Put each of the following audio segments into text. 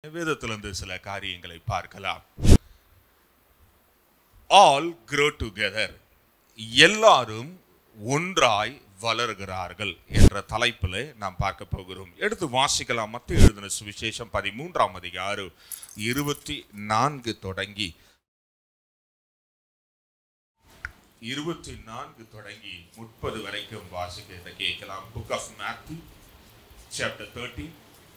வேதத்திலிருந்து சில காரியங்களை பார்க்கலாம். All grow together. எல்லாரும் ஒன்றாய் வளர்கிறார்கள் என்ற தலைப்பில் நாம் பார்க்க போகிறோம். எடுத்து வாசிக்கலாம். மத்தேயு எழுதின சுவிசேஷம் 13ஆம் அதிகாரம் 24 தொடங்கி 30 வரைக்கும் வாசிக்கிறதை கேட்கலாம். Book of Matthew chapter 13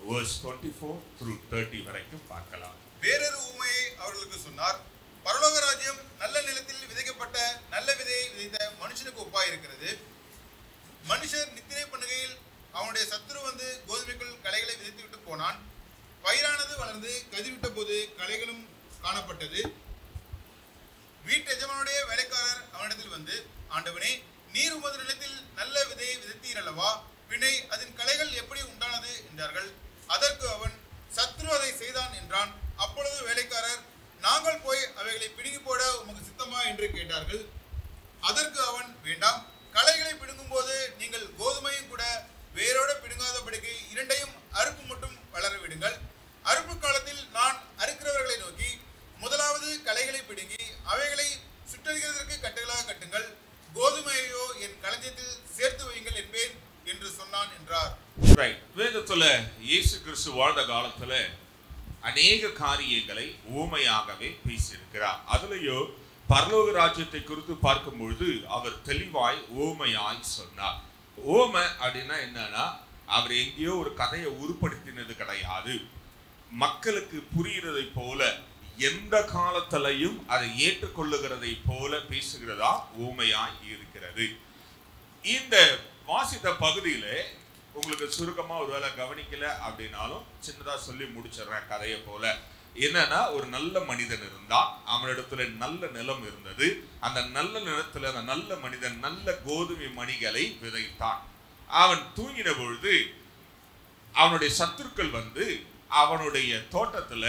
verse 24 through 30 வரைக்கும் பார்க்கலாம். வேறொரு உவமையை அவர்களுக்கு சொன்னார். பரலோக ராஜ்யம் நல்ல நிலத்தில் விதைக்கப்பட்ட நல்ல விதையை விதைத்த மனுஷனுக்கு ஒப்பாய் இருக்கிறது. மனுஷர் நித்திரை பண்ணுகையில் அவனுடைய சத்துரு வந்து கோதுமைக்குள் களைகளை விதைத்து விட்டு போனான். பயிரானது வளர்ந்து கதிர்விட்ட போது களைகளும் காணப்பட்டது. வீட்டு எஜமானுடைய வேலைக்காரர் அவனிடத்தில் வந்து, ஆண்டவனே, நீர் உமது நிலத்தில் நல்ல விதையை விதைத்தீர் அல்லவா? பின்னை அதன் களைகள் எப்படி உண்டானது என்றார்கள். அதற்கு அவன், சத்ரு அதை செய்தான் என்றான். அப்பொழுது வேலைக்காரர், நாங்கள் போய் அவைகளை பிடுங்கி போட உமக்கு சித்தமா என்று கேட்டார்கள். அதற்கு அவன், வேண்டாம், களைகளை பிடுங்கும் போது நீங்கள் கோதுமையும் கூட வேரோட பிடுங்காதபடிக்கு இரண்டையும் அறுப்பு மட்டும் வளர விடுங்கள். அறுப்பு காலத்தில் நான் அறுக்கிறவர்களை நோக்கி, முதலாவது களைகளை பிடுங்கி அவைகளை சுற்றறிகிறதற்கு கட்டுகளாக கட்டுங்கள், கோதுமையோ என் களஞ்சியத்தில் சேர்த்து வையுங்கள் என்பேன் என்று சொன்னான் என்றார். வேதத்துல இயேசு கிறிஸ்து வாழ்ந்த காலத்துல அநேக காரியங்களை ஊமையாகவே பேசியிருக்கிறார். அதுலயோ பரலோக ராஜ்யத்தை குறித்து பார்க்கும் பொழுது அவர் தெளிவாய் ஊமையாய் சொன்னார். ஊமை அப்படின்னா என்னன்னா, அவர் எங்கேயோ ஒரு கதையை உருப்படுத்தினது கிடையாது. மக்களுக்கு புரிகிறதை போல, எந்த காலத்திலையும் அதை ஏற்றுக்கொள்ளுகிறதை போல பேசுகிறதா ஊமையாய் இருக்கிறது. இந்த வாசித்த பகுதியில உங்களுக்கு சுருக்கமா ஒருவேளை கவனிக்கல அப்படின்னாலும் சின்னதா சொல்லி முடிச்சிடுறேன். கதையை போல என்னன்னா, ஒரு நல்ல மனிதன் இருந்தான். அவனிடத்துல நல்ல நிலம் இருந்தது. அந்த நல்ல நிலத்துல அந்த நல்ல மனிதன் நல்ல கோதுமை மணிகளை விதைத்தான். அவன் தூங்கின பொழுது அவனுடைய சத்துருக்கள் வந்து அவனுடைய தோட்டத்துல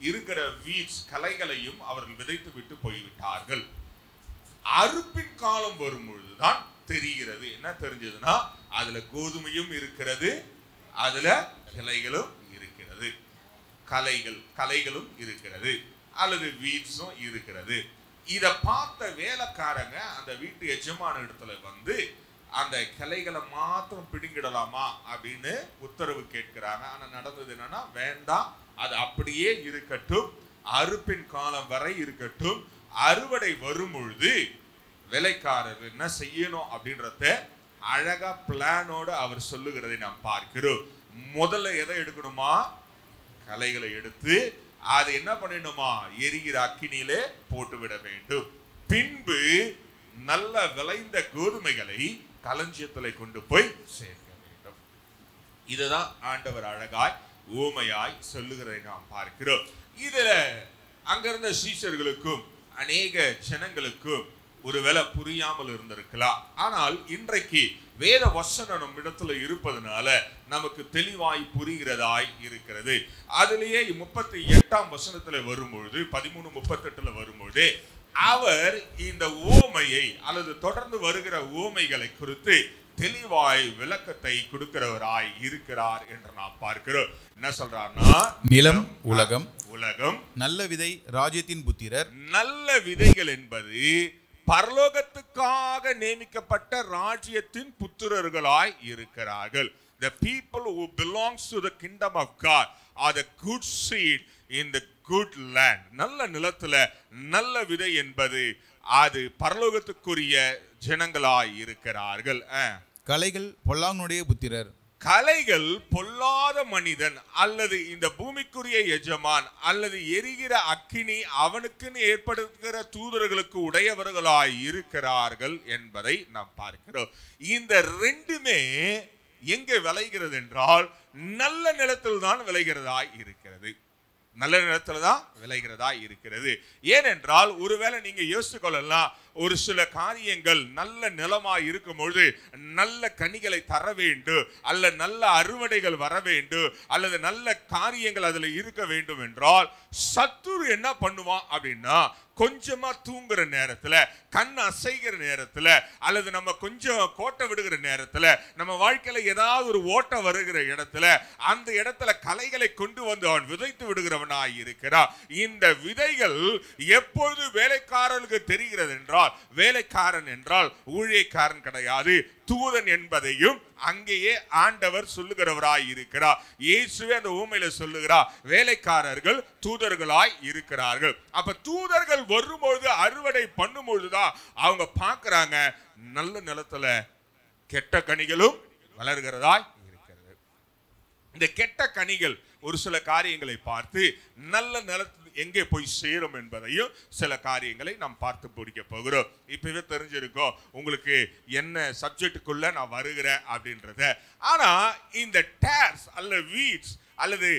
இருக்கிற வீட்ஸ் களைகளையும் அவர்கள் விதைத்து விட்டு போய்விட்டார்கள். அறுப்பின் காலம் வரும் பொழுதுதான் தெரிகிறது. என்ன தெரிஞ்சதுன்னா, அதுல கோதுமையும் இருக்கிறது, அதுல கிளைகளும் இருக்கிறது, களைகளும் இருக்கிறது, அல்லது வீட்ஸும் இருக்கிறது. இத பார்த்த வேலைக்காரங்க அந்த வீட்டு எஜமான இடத்துல வந்து அந்த கிளைகளை மாத்திரம் பிடுங்கிடலாமா அப்படின்னு உத்தரவு கேட்கிறாங்க. ஆனா நடந்தது என்னன்னா, வேண்டாம், அது அப்படியே இருக்கட்டும், அறுப்பின் காலம் வரை இருக்கட்டும், அறுவடை வரும் பொழுது வேலைக்காரர் என்ன செய்யணும் அப்படின்றத அழகா பிளானோட அவர் சொல்லுகிறதை நாம் பார்க்கிறோம். முதல்ல எதை எடுக்கணுமா? களைகளை எடுத்து அது என்ன பண்ணிடணுமா? எரிகிற அக்கினியிலே போட்டுவிட வேண்டும். பின்பு நல்ல விளைந்த கோதுமைகளை களஞ்சியத்திலே கொண்டு போய் சேர்க்க வேண்டும். இதுதான் ஆண்டவர் அழகாய் ஊமையாய் சொல்லுகிறதை நாம் பார்க்கிறோம். இதுல அங்கிருந்த சீஷர்களுக்கும் அநேக ஜனங்களுக்கும் ஒருவேளை புரியாமல் இருந்திருக்கலாம். ஆனால் இன்றைக்கு வேத வசனம் நம் இடத்துல இருப்பதனால நமக்கு தெளிவாய் புரிகிறதாய் இருக்கிறது. அதிலேயே 38ஆம் வசனத்துல வரும்பொழுது 13:38 வரும்பொழுது அவர் இந்த ஓமையை அல்லது தொடர்ந்து வருகிற ஓமைகளை குறித்து தெளிவாய் விளக்கத்தை கொடுக்கிறவராய் இருக்கிறார் என்று நாம் பார்க்கிறோம். என்ன சொல்றார்னா, நிலம் உலகம், நல்ல விதை ராஜ்யத்தின் புத்திரர். நல்ல விதைகள் என்பது பரலோகத்துக்காக நியமிக்கப்பட்ட ராஜ்யத்தின் புத்திரர்களாய் இருக்கிறார்கள். The people who belongs to the kingdom of God are the good seed in the good land. நல்ல நிலத்துல நல்ல விதை என்பது அது பரலோகத்துக்குரிய ஜனங்களாய் இருக்கிறார்கள். களைகள் பொல்லாங்கனுடைய புத்திரர். களைகள் பொல்லாத மனிதன் அல்லது இந்த பூமிக்குரிய எஜமான் அல்லது எரிகிற அக்கினி அவனுக்குன்னு ஏற்படுகிற தூதர்களுக்கு உடையவர்களாய் இருக்கிறார்கள் என்பதை நாம் பார்க்கிறோம். இந்த ரெண்டுமே எங்கே விளைகிறது என்றால், நல்ல நிலத்தில் தான் விளைகிறதாய் இருக்கிறது. நல்ல நிலத்துல தான் விளைகிறதா இருக்கிறது. ஏனென்றால் ஒருவேளை நீங்க யோசித்து கொள்ளலாம், ஒரு சில காரியங்கள் நல்ல நிலமாய் இருக்கும் பொழுது நல்ல கனிகளை தர வேண்டும், அல்ல நல்ல அறுவடைகள் வர வேண்டும், அல்லது நல்ல காரியங்கள் அதுல இருக்க வேண்டும் என்றால் சத்துரு என்ன பண்ணுவான் அப்படின்னா, கொஞ்சமா தூங்குற நேரத்துல, கண் அசைகிற நேரத்துல, அல்லது நம்ம கொஞ்சம் கோட்டை விடுகிற நேரத்துல, நம்ம வாழ்க்கையில ஏதாவது ஒரு ஓட்ட வருகிற இடத்துல, அந்த இடத்துல களைகளை கொண்டு வந்து அவன் விதைத்து விடுகிறவனாய் இருக்கிறான். இந்த விதைகள் எப்பொழுது வேலைக்காரர்களுக்கு தெரிகிறது என்றால், வேலைக்காரன் என்றால் ஊழியக்காரன் கிடையாது, தூதன் என்பதையும் அங்கேயே ஆண்டவர் சொல்லுகிறவராய் இருக்கிறார். இயேசுவே அந்த ஊமையில சொல்லுகிறார், வேலைக்காரர்கள் தூதர்களாய் இருக்கிறார்கள். அப்ப தூதர்கள் வரும்பொழுது, அறுவடை பண்ணும் பொழுதுதான் அவங்க பார்க்கிறாங்க நல்ல நிலத்துல கெட்ட கனிகளும் வளர்கிறதாய் இருக்கிறது. இந்த கெட்ட கனிகள் ஒரு சில காரியங்களை பார்த்து நல்ல நிலத்தில் எங்கே போய் சேரும் என்பதையும் சில காரியங்களை நாம் பார்த்து பிடிக்க போகிறோம். இப்பவே தெரிஞ்சிருக்கோம் உங்களுக்கு என்ன சப்ஜெக்டுக்குள்ள நான் வருகிறேன் அப்படின்றத. ஆனா இந்த டேர்ஸ் அல்லது வீட்ஸ் அல்லது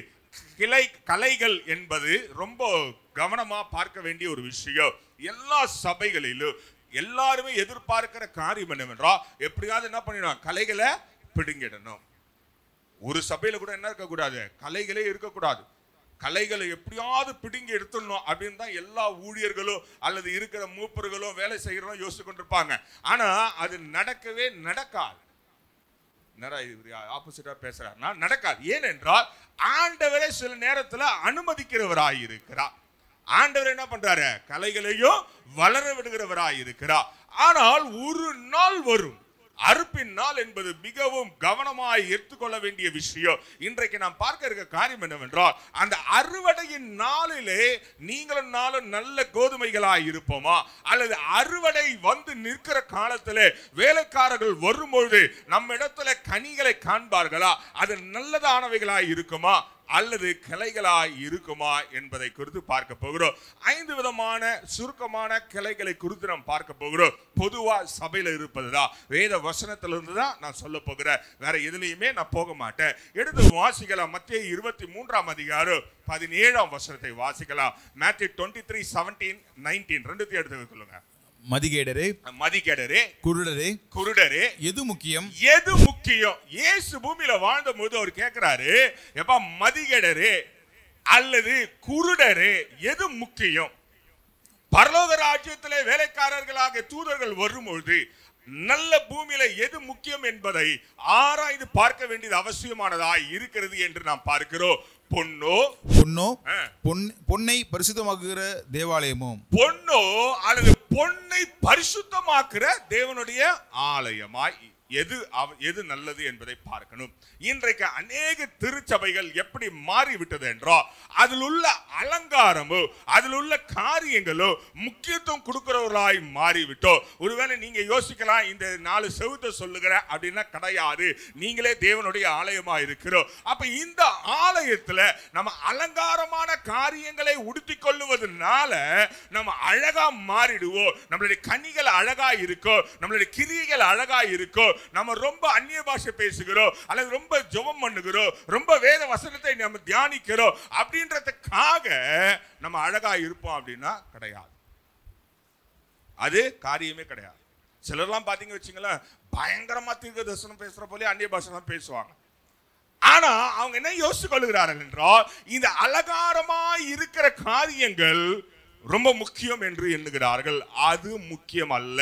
களைகள் என்பது ரொம்ப கவனமா பார்க்க வேண்டிய ஒரு விஷயம். எல்லா சபைகளிலும் எல்லாருமே எதிர்பார்க்கிற காரியம் என்னவென்றால், எப்படியாவது என்ன பண்ணிடணும், களைகளை பிடுங்கிடணும். ஒரு சபையில கூட என்ன இருக்கக்கூடாது, களைகளே இருக்கக்கூடாது. களைகளை எப்படியாவது பிடுங்கி எடுத்துடணும் அப்படின்னு தான் எல்லா ஊழியர்களும் அல்லது இருக்கிற மூப்பர்களும் வேலை செய்கிறோம் யோசிச்சு கொண்டிருப்பாங்க. ஆனா அது நடக்கவே நடக்காது. ஆப்போசிட்டா பேசுறாருன்னா நடக்காது. ஏனென்றால் ஆண்டவரே சில நேரத்துல அனுமதிக்கிறவராய் இருக்கிறார். ஆண்டவர் என்ன பண்றாரு, களைகளையும் வளர விடுகிறவராய் இருக்கிறார். ஆனால் ஒரு நாள் வரும், அறுப்பின் நாள் என்பது மிகவும் கவனமாய் எடுத்துக்கொள்ள வேண்டிய விஷயம். இன்றைக்கு நாம் பார்க்க இருக்க காரியம் என்னவென்றால், அந்த அறுவடையின் நாளிலே நீங்களும் நாளும் நல்ல கோதுமைகளாய் இருப்போமா, அல்லது அறுவடை வந்து நிற்கிற காலத்திலே வேலைக்காரர்கள் வரும்பொழுது நம்ம இடத்துல கனிகளை காண்பார்களா, அது நல்லதானவைகளாய் இருக்குமா அல்லது கிளைகளாய் இருக்குமா என்பதை குறித்து பார்க்க போகிறோம். 5 விதமான சுருக்கமான கிளைகளை குறித்து நாம் பார்க்க போகிறோம். பொதுவா சபையில இருப்பதுதான், வேத வசனத்திலிருந்து தான் நான் சொல்ல போகிறேன், வேற எதுலையுமே நான் போக மாட்டேன். எடுத்து வாசிக்கலாம். மத்தேயு 23ஆம் அதிகாரம் 17ஆம் வசனத்தை வாசிக்கலாம். மேத்யூ 23:17-19 ரெண்டுத்தையும் எடுத்து சொல்லுங்க. மதிகேடரே, மதிகேடரே, குருடரே, குருடரே, எது முக்கியம்? எது முக்கியம்? இயேசு பூமியில வாழ்ந்த போது அவர் கேட்கிறாரு, எப்பா மதிகேடரே அல்லது குருடரே எது முக்கியம்? பரலோக ராஜ்யத்திலே வேலைக்காரர்களாக தூதர்கள் வரும்பொழுது நல்ல பூமியில எது முக்கியம் என்பதை ஆராய்ந்து பார்க்க வேண்டியது அவசியமானதாய் இருக்கிறது என்று நாம் பார்க்கிறோம். பொன்னை பரிசுத்தமாக்குகிற தேவாலயமோ, பொன்னோ அல்லது பொன்னை பரிசுத்தமாக்குற தேவனுடைய ஆலயமாய் எது நல்லது என்பதை பார்க்கணும். இன்றைக்கு அநேக திருச்சபைகள் எப்படி மாறிவிட்டது என்றால், அதில் உள்ள அலங்காரமோ அதில் உள்ள காரியங்களோ முக்கியத்துவம் கொடுக்கிறவர்களாய் மாறிவிட்டோம். ஒருவேளை நீங்க யோசிக்கலாம், இந்த 4 செவுத்த சொல்லுகிற அப்படின்னா கிடையாது, நீங்களே தேவனுடைய ஆலயமா இருக்கிறோம். அப்ப இந்த ஆலயத்துல நம்ம அலங்காரமான காரியங்களை உடுத்திக் கொள்ளுவதனால நம்ம அழகா மாறிடுவோம். நம்மளுடைய கனிகள் அழகா இருக்கும், நம்மளுடைய கிரியைகள் அழகா இருக்கும். நம்ம ரொம்ப அந்நிய பாஷை பேசுகிறோம் அல்லது ரொம்ப ஜெபம் பண்ணுகிறோம், ரொம்ப வேத வசனத்தை நம்ம தியானிக்கிறோம் அப்படின்றதுக்காக நம்ம அழகா இருப்போம் அப்படின்னா கிடையாது. அது காரியமே கிடையாது. சிலர்லாம் பாத்தீங்க வச்சுங்களேன், பயங்கரமா தீர்க்க தரிசனம் பேசுற போல அந்நிய பாஷை தான் பேசுவாங்க. ஆனா அவங்க என்ன யோசித்துக் கொள்கிறார்கள் என்றால், இந்த அலங்காரமாய் இருக்கிற காரியங்கள் ரொம்ப முக்கியம் என்று எண்ணுகிறார்கள். அது முக்கியம் அல்ல.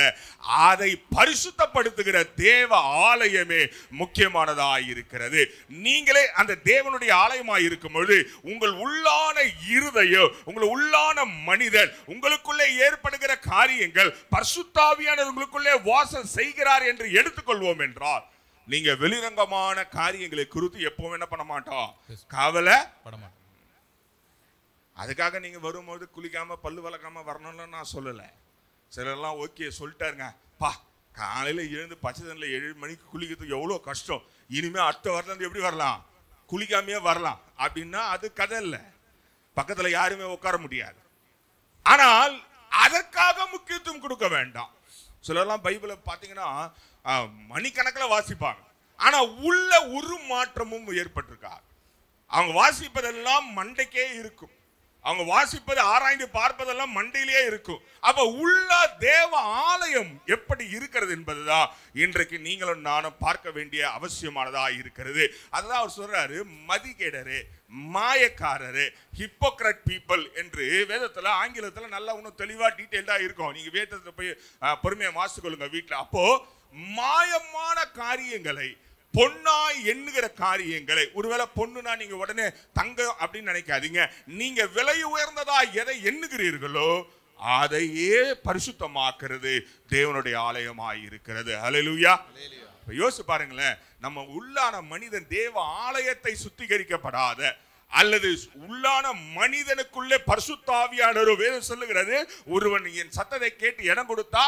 அதை பரிசுத்தப்படுத்துகிற தேவ ஆலயமே முக்கியமானதாய் இருக்கிறது. நீங்களே அந்த தேவனுடைய ஆலயமாய் இருக்கும் பொழுது உங்கள் உள்ளான இருதயம், உங்கள் உள்ளான மனிதன், உங்களுக்குள்ளே ஏற்படுகிற காரியங்கள் பரிசுத்தாவியானவர் உங்களுக்குள்ளே வாசம் செய்கிறார் என்று எடுத்துக்கொள்வோம் என்றால், நீங்க வெளிரங்கமான காரியங்களை குறித்து எப்பவும் என்ன பண்ண மாட்டோம், கவலை பட மாட்டோம். அதுக்காக நீங்க வரும்போது குளிக்காம பல்லு வளர்க்காம வரணும்னு நான் சொல்லல. சிலர்லாம் ஓகே சொல்லிட்டாருங்க, பா காலையில எழுந்து பச்சை தண்ணில 7 மணிக்கு குளிக்கிறதுக்கு எவ்வளவு கஷ்டம், இனிமே அடுத்த வாரத்துல எப்படி வரலாம், குளிக்காமையே வரலாம் அப்படின்னா அது கதை இல்லை. பக்கத்துல யாருமே உட்கார முடியாது. ஆனால் அதற்காக முக்கியத்துவம் கொடுக்க வேண்டாம். சிலர்லாம் பைபிளை பார்த்தீங்கன்னா மணிக்கணக்கில் வாசிப்பாங்க, ஆனா உள்ள ஒரு மாற்றமும் ஏற்பட்டிருக்காது. அவங்க வாசிப்பதெல்லாம் மண்டைக்கே இருக்கும். அவங்க வாசிப்பது ஆராய்ந்து பார்ப்பதெல்லாம் மண்டையிலேயே இருக்கும். அப்ப உள்ள தேவ ஆலயம் எப்படி இருக்கிறது என்பதுதான் இன்றைக்கு நீங்களும் நானும் பார்க்க வேண்டிய அவசியமானதா இருக்கிறது. அதுதான் அவர் சொல்றாரு, மதிகேடரே, மாயக்காரரு, ஹிப்போக்ரட் பீப்பிள் என்று வேதத்துல ஆங்கிலத்துல நல்லா இன்னும் தெளிவா டீடைல்டா இருக்கும். நீங்க வேதத்துல போய் பொறுமையா வாசிக்கொள்ளுங்க வீட்டுல. அப்போ மாயமான காரியங்களை, பொன்னாய் எண்ணுகிற காரியங்களை, ஒருவேளை பொண்ணுனா நீங்க உடனே தங்கம் அப்படின்னு நினைக்காதீங்க. நீங்க விலை உயர்ந்ததா எதை எண்ணுகிறீர்களோ அதையே பரிசுத்தமாக்குறது தேவனுடைய ஆலயமாய் இருக்கிறது. ஹல்லேலூயா. யோசிச்சு பாருங்களேன், நம்ம உள்ளான மனிதன் தேவ ஆலயத்தை சுத்திகரிக்கப்படாத அல்லது உள்ளான மனிதனுக்குள்ளே பரிசுத்த ஆவியானவர், வேதம் சொல்லுகிறது, ஒருவன் என் சத்தத்தை கேட்டு இடம் கொடுத்தா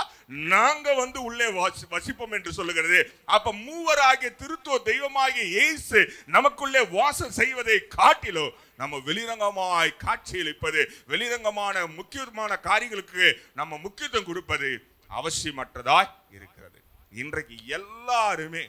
நாங்க உள்ளே வசிப்போம் என்று சொல்லுகிறது. அப்ப மூவராகிய திருத்துவ தெய்வமாகிய இயேசு நமக்குள்ளே வாசம் செய்வதை காட்டிலோ நம்ம வெளிரங்கமாய் காட்சியளிப்பது, வெளிரங்கமான முக்கியமான காரியங்களுக்கு நம்ம முக்கியத்துவம் கொடுப்பது அவசியமற்றதாய் இருக்கிறது. இன்றைக்கு எல்லாருமே,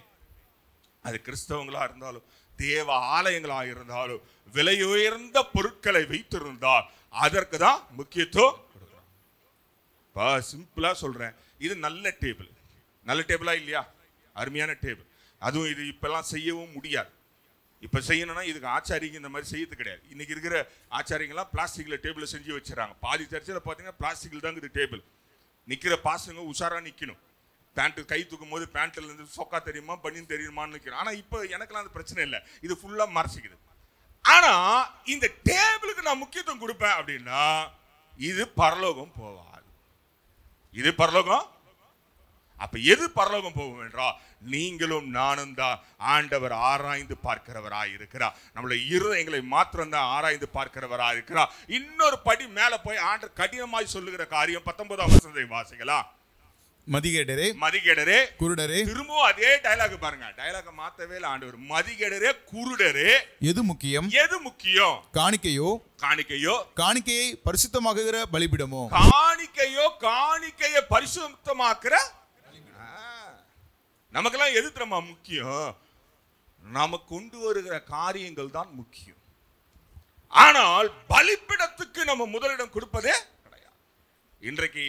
அது கிறிஸ்தவங்களா இருந்தாலும் தேவ ஆலயங்களா இருந்தாலும், விலை உயர்ந்த பொருட்களை வைத்திருந்தால் அதற்கு தான் முக்கியத்துவம் கொடுக்கிறோம். சிம்பிளா சொல்றேன், இது நல்ல டேபிள். நல்ல டேபிளா இல்லையா? அருமையான டேபிள். அதுவும் இது இப்பெல்லாம் செய்யவும் முடியாது. இப்ப செய்யணும்னா இதுக்கு ஆச்சாரிங்க இந்த மாதிரி செய்யறது கிடையாது. இன்னைக்கு இருக்கிற ஆச்சாரியங்களாம் பிளாஸ்டிக்ல டேபிள் செஞ்சு வச்சிடறாங்க. பாதி சர்ச்சில் பார்த்தீங்கன்னா பிளாஸ்டிக்ல தான் இருக்குது டேபிள். நிக்கிற பாசங்க உஷாரா நிக்கணும். பேண்ட் கை தூக்கும் போது பேண்ட்ல இருந்து சொக்கா தெரியுமா பனியன் தெரியுமான்னு நிற்கிறேன். ஆனா இப்போ எனக்கெல்லாம் அந்த பிரச்சனை இல்லை, இது ஃபுல்லா மறைச்சிக்குது. ஆனா இந்த டேபிளுக்கு நான் முக்கியத்துவம் கொடுப்பேன் அப்படின்னா இது பரலோகம் போவாது. இது பரலோகம். அப்ப எது பரலோகம் போகும் என்றால் நீங்களும் நானும் தான் ஆண்டவர் ஆராய்ந்து பார்க்கிறவராய் இருக்கிறார். நம்மளுடைய இருதயங்களை மாத்திரம் தான் ஆராய்ந்து பார்க்கிறவராய் இருக்கிறார். இன்னொரு படி மேல போய் ஆண்டவர் கடினமாய் சொல்லுகிற காரியம் 19ஆம் வசனத்தை வாசிக்கலாம். மதிகேடரே, மதிகேடரே, குருடரே. திரும்பவும் அதே டயலாக் பாருங்க. டயலாக் மாத்தவே இல்லை ஆண்டவர். மதிகேடரே, குருடரே, எது முக்கியம்? எது முக்கியம்? காணிக்கையோ? காணிக்கையோ? காணிக்கையை பரிசுத்தமாக்குகிற பலிபீடமோ? காணிக்கையோ? காணிக்கையை பரிசுத்தமாக்குற. நமக்கெல்லாம் எது தெரியுமா முக்கியம்? நாம கொண்டு வருகிற காரியங்கள் தான் முக்கியம். ஆனால் பலிபீடத்துக்கு நம்ம முதலிடம் கொடுப்பதே கிடையாது. இன்றைக்கு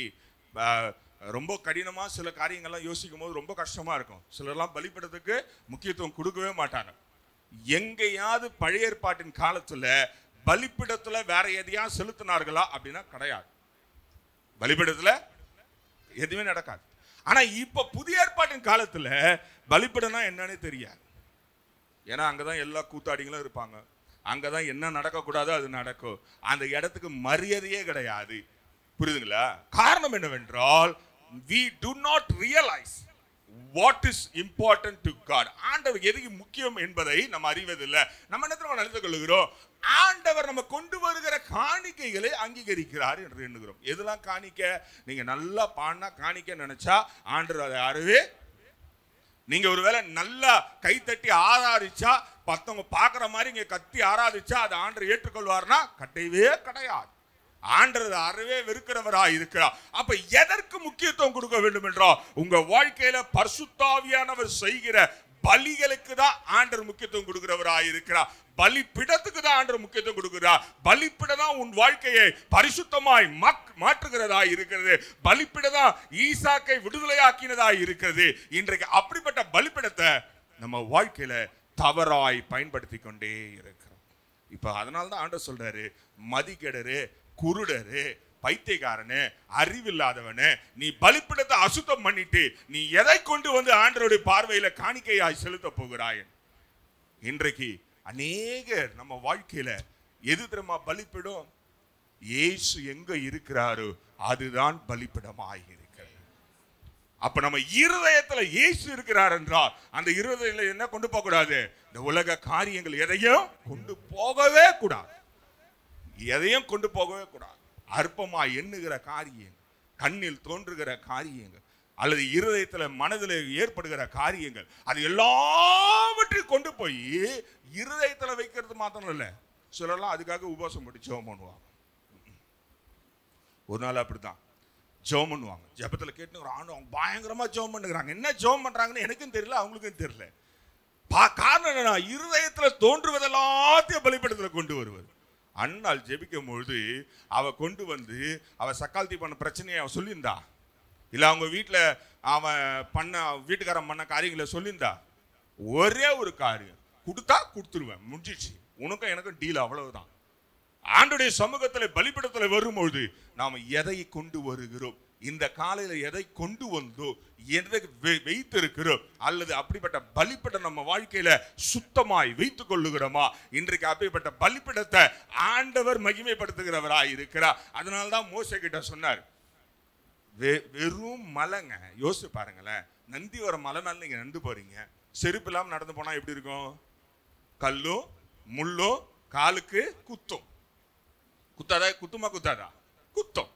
ரொம்ப கடினமா சில காரியங்கள்லாம் யோசிக்கும் போது ரொம்ப கஷ்டமா இருக்கும். சிலர்லாம் பலிபீடத்துக்கு முக்கியத்துவம் கொடுக்கவே மாட்டாங்க. எங்கேயாவது பழைய ஏற்பாட்டின் காலத்துல பலிபீடத்துல வேற எதையா செலுத்தினார்களா அப்படின்னா கிடையாது. பலிபீடத்துல எதுவுமே நடக்காது. ஆனா இப்ப புதிய ஏற்பாட்டின் காலத்துல பலிபீடம்னா என்னன்னு தெரியாது. ஏன்னா அங்கதான் எல்லா கூத்தாடிகளும் இருப்பாங்க. அங்கதான் என்ன நடக்கக்கூடாதோ அது நடக்கும். அந்த இடத்துக்கு மரியாதையே கிடையாது. புரியுதுங்களா? காரணம் என்னவென்றால் we do not realize what is important to God. ஆண்டவர் எது முக்கியம் என்பதை நம்ம அறிவதில்லை. நம்ம என்ன நினைத்துக் கொள்கிறோம்? ஆண்டவர் நம்ம கொண்டு வருகிற காணிக்கைகளை அங்கீகரிக்கிறார் என்று எண்ணுகிறோம். எதெல்லாம் காணிக்க? நீங்க நல்லா பாடினா காணிக்க நினைச்சா ஆண்டவர் அதை அறவே. நீங்க ஒருவேளை நல்லா கைத்தட்டி ஆராதிச்சா, மத்தவங்க பாக்குற மாதிரி இங்க கத்தி ஆராதிச்சா அதை ஆண்டவர் ஏற்றுக்கொள்வார்னா கட்டையவே கிடையாது. ஆண்டவர் அறவே வெறுக்கிறவராய் இருக்கிறார். அப்ப எதற்கு முக்கியத்துவம் கொடுக்க வேண்டும் என்றால் உங்க வாழ்க்கையில பரிசுத்த ஆவியானவர் செய்கிற பலிகளுக்கு தான் ஆண்டவர் முக்கியத்துவம் கொடுக்கிறவராய் இருக்கிறார். பலிபீடத்துக்கு தான் ஆண்டவர் முக்கியத்துவம் கொடுக்கிறார். பலிபீடம் தான் உன் வாழ்க்கையை பரிசுத்தமாய் மாற்றுகிறதா இருக்கிறது. பலிபீடம் தான் ஈசாக்கை விடுதலையாக்கினதா இருக்கிறது. இன்றைக்கு அப்படிப்பட்ட பலிபீடத்தை நம்ம வாழ்க்கையில தவறாய் பயன்படுத்தி கொண்டே இருக்கிறோம். இப்ப அதனால்தான் ஆண்டவர் சொல்றாரு, மதிகேடரே, குருடரு, பைத்தியக்காரனே, அறிவில்லாதவனே, நீ பலிபீடத்தை அசுத்தம் பண்ணிட்டு நீ எதை கொண்டு வந்து ஆண்டவருடைய பார்வையில காணிக்கையாய் செலுத்த போகிறாய்? இன்றைக்கு அநேகர் நம்ம வாழ்க்கையில எது தெரியுமா பலிபீடம்? இயேசு எங்க இருக்கிறாரோ அதுதான் பலிபீடமாய் இருக்கிறது. அப்ப நம்ம இருதயத்துல இயேசு இருக்கிறார் என்றால் அந்த இருதயத்துல என்ன கொண்டு போக கூடாது? இந்த உலக காரியங்கள் எதையும் கொண்டு போகவே கூடாது. எதையும் கொண்டு போகவே கூடாது. அற்பமா எண்ணுகிற காரியங்கள், கண்ணில் தோன்றுகிற காரியங்கள், அல்லது இருதயத்துல மனதில் ஏற்படுகிற காரியங்கள், அது எல்லாவற்றையும் கொண்டு போய் இருதயத்துல வைக்கிறது மாத்திரம் இல்ல. சிலர்லாம் அதுக்காக உபவாசம் போட்டு ஜெபம் பண்ணுவாங்க. ஒரு நாள் அப்படித்தான் ஜெபம் பண்ணுவாங்க. ஜெபத்துல கேட்டு அவங்க பயங்கரமா ஜெபம் பண்ணுறாங்க. என்ன ஜெபம் பண்றாங்கன்னு எனக்கும் தெரியல, அவங்களுக்கும் தெரியல. காரணம் என்னன்னா இருதயத்துல தோன்றுவதெல்லாத்தையும் பலிபீடத்துல கொண்டு வருவது. அண்ணாள் ஜெபிக்கும் பொழுது அவ கொண்டு வந்து அவ சக்கால்த்தி பண்ண பிரச்சனையை அவ சொல்லியிருந்தா, இல்லை அவங்க வீட்டில் அவன் பண்ண வீட்டுக்காரன் பண்ண காரியங்களை சொல்லியிருந்தா? ஒரே ஒரு காரியம், கொடுத்தா கொடுத்துருவேன், முடிஞ்சிச்சு, உனக்கும் எனக்கும் டீல், அவ்வளவுதான். ஆண்டவருடைய சமூகத்தில் பலிபீடத்தில் வரும்பொழுது நாம் எதை கொண்டு வருகிறோம், இந்த காலையில் எதை கொண்டு வந்தோ, எதை வைத்திருக்கிறோம், அல்லது அப்படிப்பட்ட பலிபீடம் நம்ம வாழ்க்கையில சுத்தமாய் வைத்துக் கொள்ளுகிறோமா? இன்றைக்கு அப்படிப்பட்ட பலிபீடத்தை ஆண்டவர் மகிமைப்படுத்துகிறவராய் இருக்கிறார். அதனால்தான் மோசே கிட்ட சொன்னார், வெறும் மலைங்க, யோசிச்சு பாருங்களேன், நந்தி வர மலை மேல நீங்க நடந்து போறீங்க, செருப்பு இல்லாம நடந்து போனா எப்படி இருக்கும்? கல்லும் முள்ளும் காலுக்கு குத்தும். குத்தாதா? குத்துமா குத்தாதா? குத்தும்.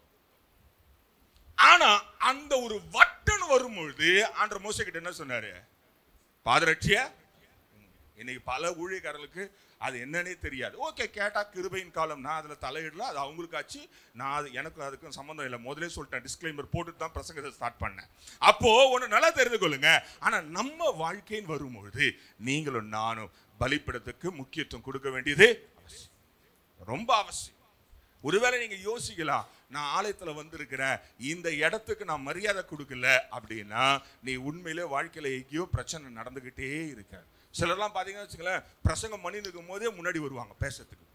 ஆனா அந்த ஒரு வட்டன் வரும்பொழுது ஆண்டவர் மோசே கிட்ட என்ன சொன்னாரு? பாதரட்சிய. இன்னைக்கு பல ஊழியக்காரர்களுக்கு அது என்னன்னே தெரியாது. ஓகே, கேட்டா கிருபையின் காலம், நான் அதுல தலையிடல, அது அவங்களுக்கு ஆச்சு, நான் எனக்கு அதுக்கும் சம்பந்தம் இல்லை, முதலே சொல்லிட்டேன், டிஸ்க்ளைமர் போட்டுட்டு தான் பிரசங்கத்தை ஸ்டார்ட் பண்ணேன். அப்போ ஒன்று நல்லா தெரிந்து கொள்ளுங்க, ஆனா நம்ம வாழ்க்கையின் வரும்பொழுது நீங்களும் நானும் பலிபீடத்துக்கு முக்கியத்துவம் கொடுக்க வேண்டியது அவசியம், ரொம்ப அவசியம். ஒருவேளை நீங்க யோசிக்கலாம், நான் ஆலயத்துல வந்திருக்கிறேன், இந்த இடத்துக்கு நான் மரியாதை கொடுக்கல அப்படின்னா நீ உண்மையிலே வாழ்க்கையில எங்கேயோ பிரச்சனை நடந்துகிட்டே இருக்க. சிலர்லாம் பாத்தீங்கன்னா வச்சுக்கலேன், பிரசங்கம் பண்ணி இருக்கும் போதே முன்னாடி வருவாங்க, பேசுறதுக்கு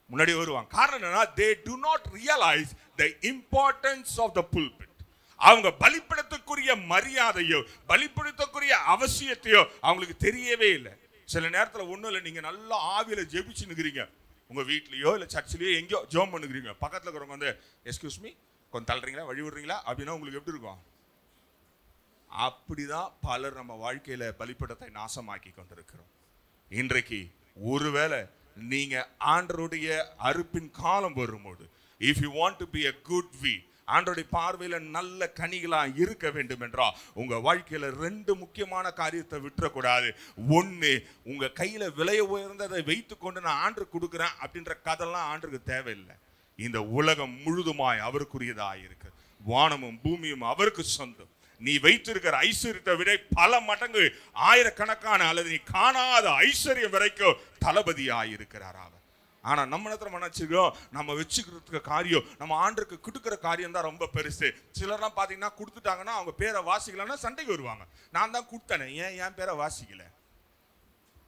முன்னாடி வருவாங்க. காரணம் என்னன்னா, they do not realize the importance of the pulpit. அவங்க பலிபீடத்துக்குரிய மரியாதையோ பலிபீடத்துக்குரிய அவசியத்தையோ அவங்களுக்கு தெரியவே இல்லை. சில நேரத்தில் ஒன்றும் இல்லை, நீங்க நல்லா ஆவியில ஜெபிச்சு நிற்கிறீங்க, உங்க வீட்லயோ இல்லை சர்ச்சிலையோ எங்கேயோ ஜெபம் பண்ணுகிறீங்க, பக்கத்தில் இருக்கிறவங்க வந்து எஸ்கியூஸ் மீ கொஞ்சம் தள்ளுறீங்களா, வழி விடுறீங்களா அப்படின்னா உங்களுக்கு எப்படி இருக்கும்? அப்படிதான் பலர் நம்ம வாழ்க்கையில பலிபீடத்தை நாசமாக்கி கொண்டிருக்கிறோம். இன்றைக்கு ஒருவேளை நீங்க ஆண்டவருடைய அறுப்பின் காலம் வரும்போது, if you want to be a good weed, ஆண்டவருடைய பார்வையில நல்ல கனிகளா இருக்க வேண்டும் என்றால் உங்க வாழ்க்கையில ரெண்டு முக்கியமான காரியத்தை விட்டுறக்கூடாது. ஒண்ணு, உங்க கையில விலை உயர்ந்ததை வைத்து கொண்டு நான் ஆண்டு கொடுக்குறேன் அப்படின்ற கதெல்லாம் ஆண்டுக்கு தேவையில்லை. இந்த உலகம் முழுதுமாய் அவருக்குரியதா இருக்கு, வானமும் பூமியும் அவருக்கு சொந்தம். நீ வைத்திருக்கிற ஐஸ்வர்யத்தை விட பல மடங்கு ஆயிரக்கணக்கான அல்லது நீ காணாத ஐஸ்வர்யம் வரைக்கும் தளபதியாயிருக்கிறார் அவர். ஆனா நம்ம இடத்துல நினைச்சுக்கிறோம், நம்ம வச்சுக்கிறதுக்கு காரியம், நம்ம ஆண்டுக்கு கொடுக்குற காரியம் தான் ரொம்ப பெருசு. சிலர்லாம் பாத்தீங்கன்னா கொடுத்துட்டாங்கன்னா அவங்க பேரை வாசிக்கலன்னா சண்டைக்கு வருவாங்க. நான் தான் கொடுத்தேனே, ஏன் என் பேரை வாசிக்கல?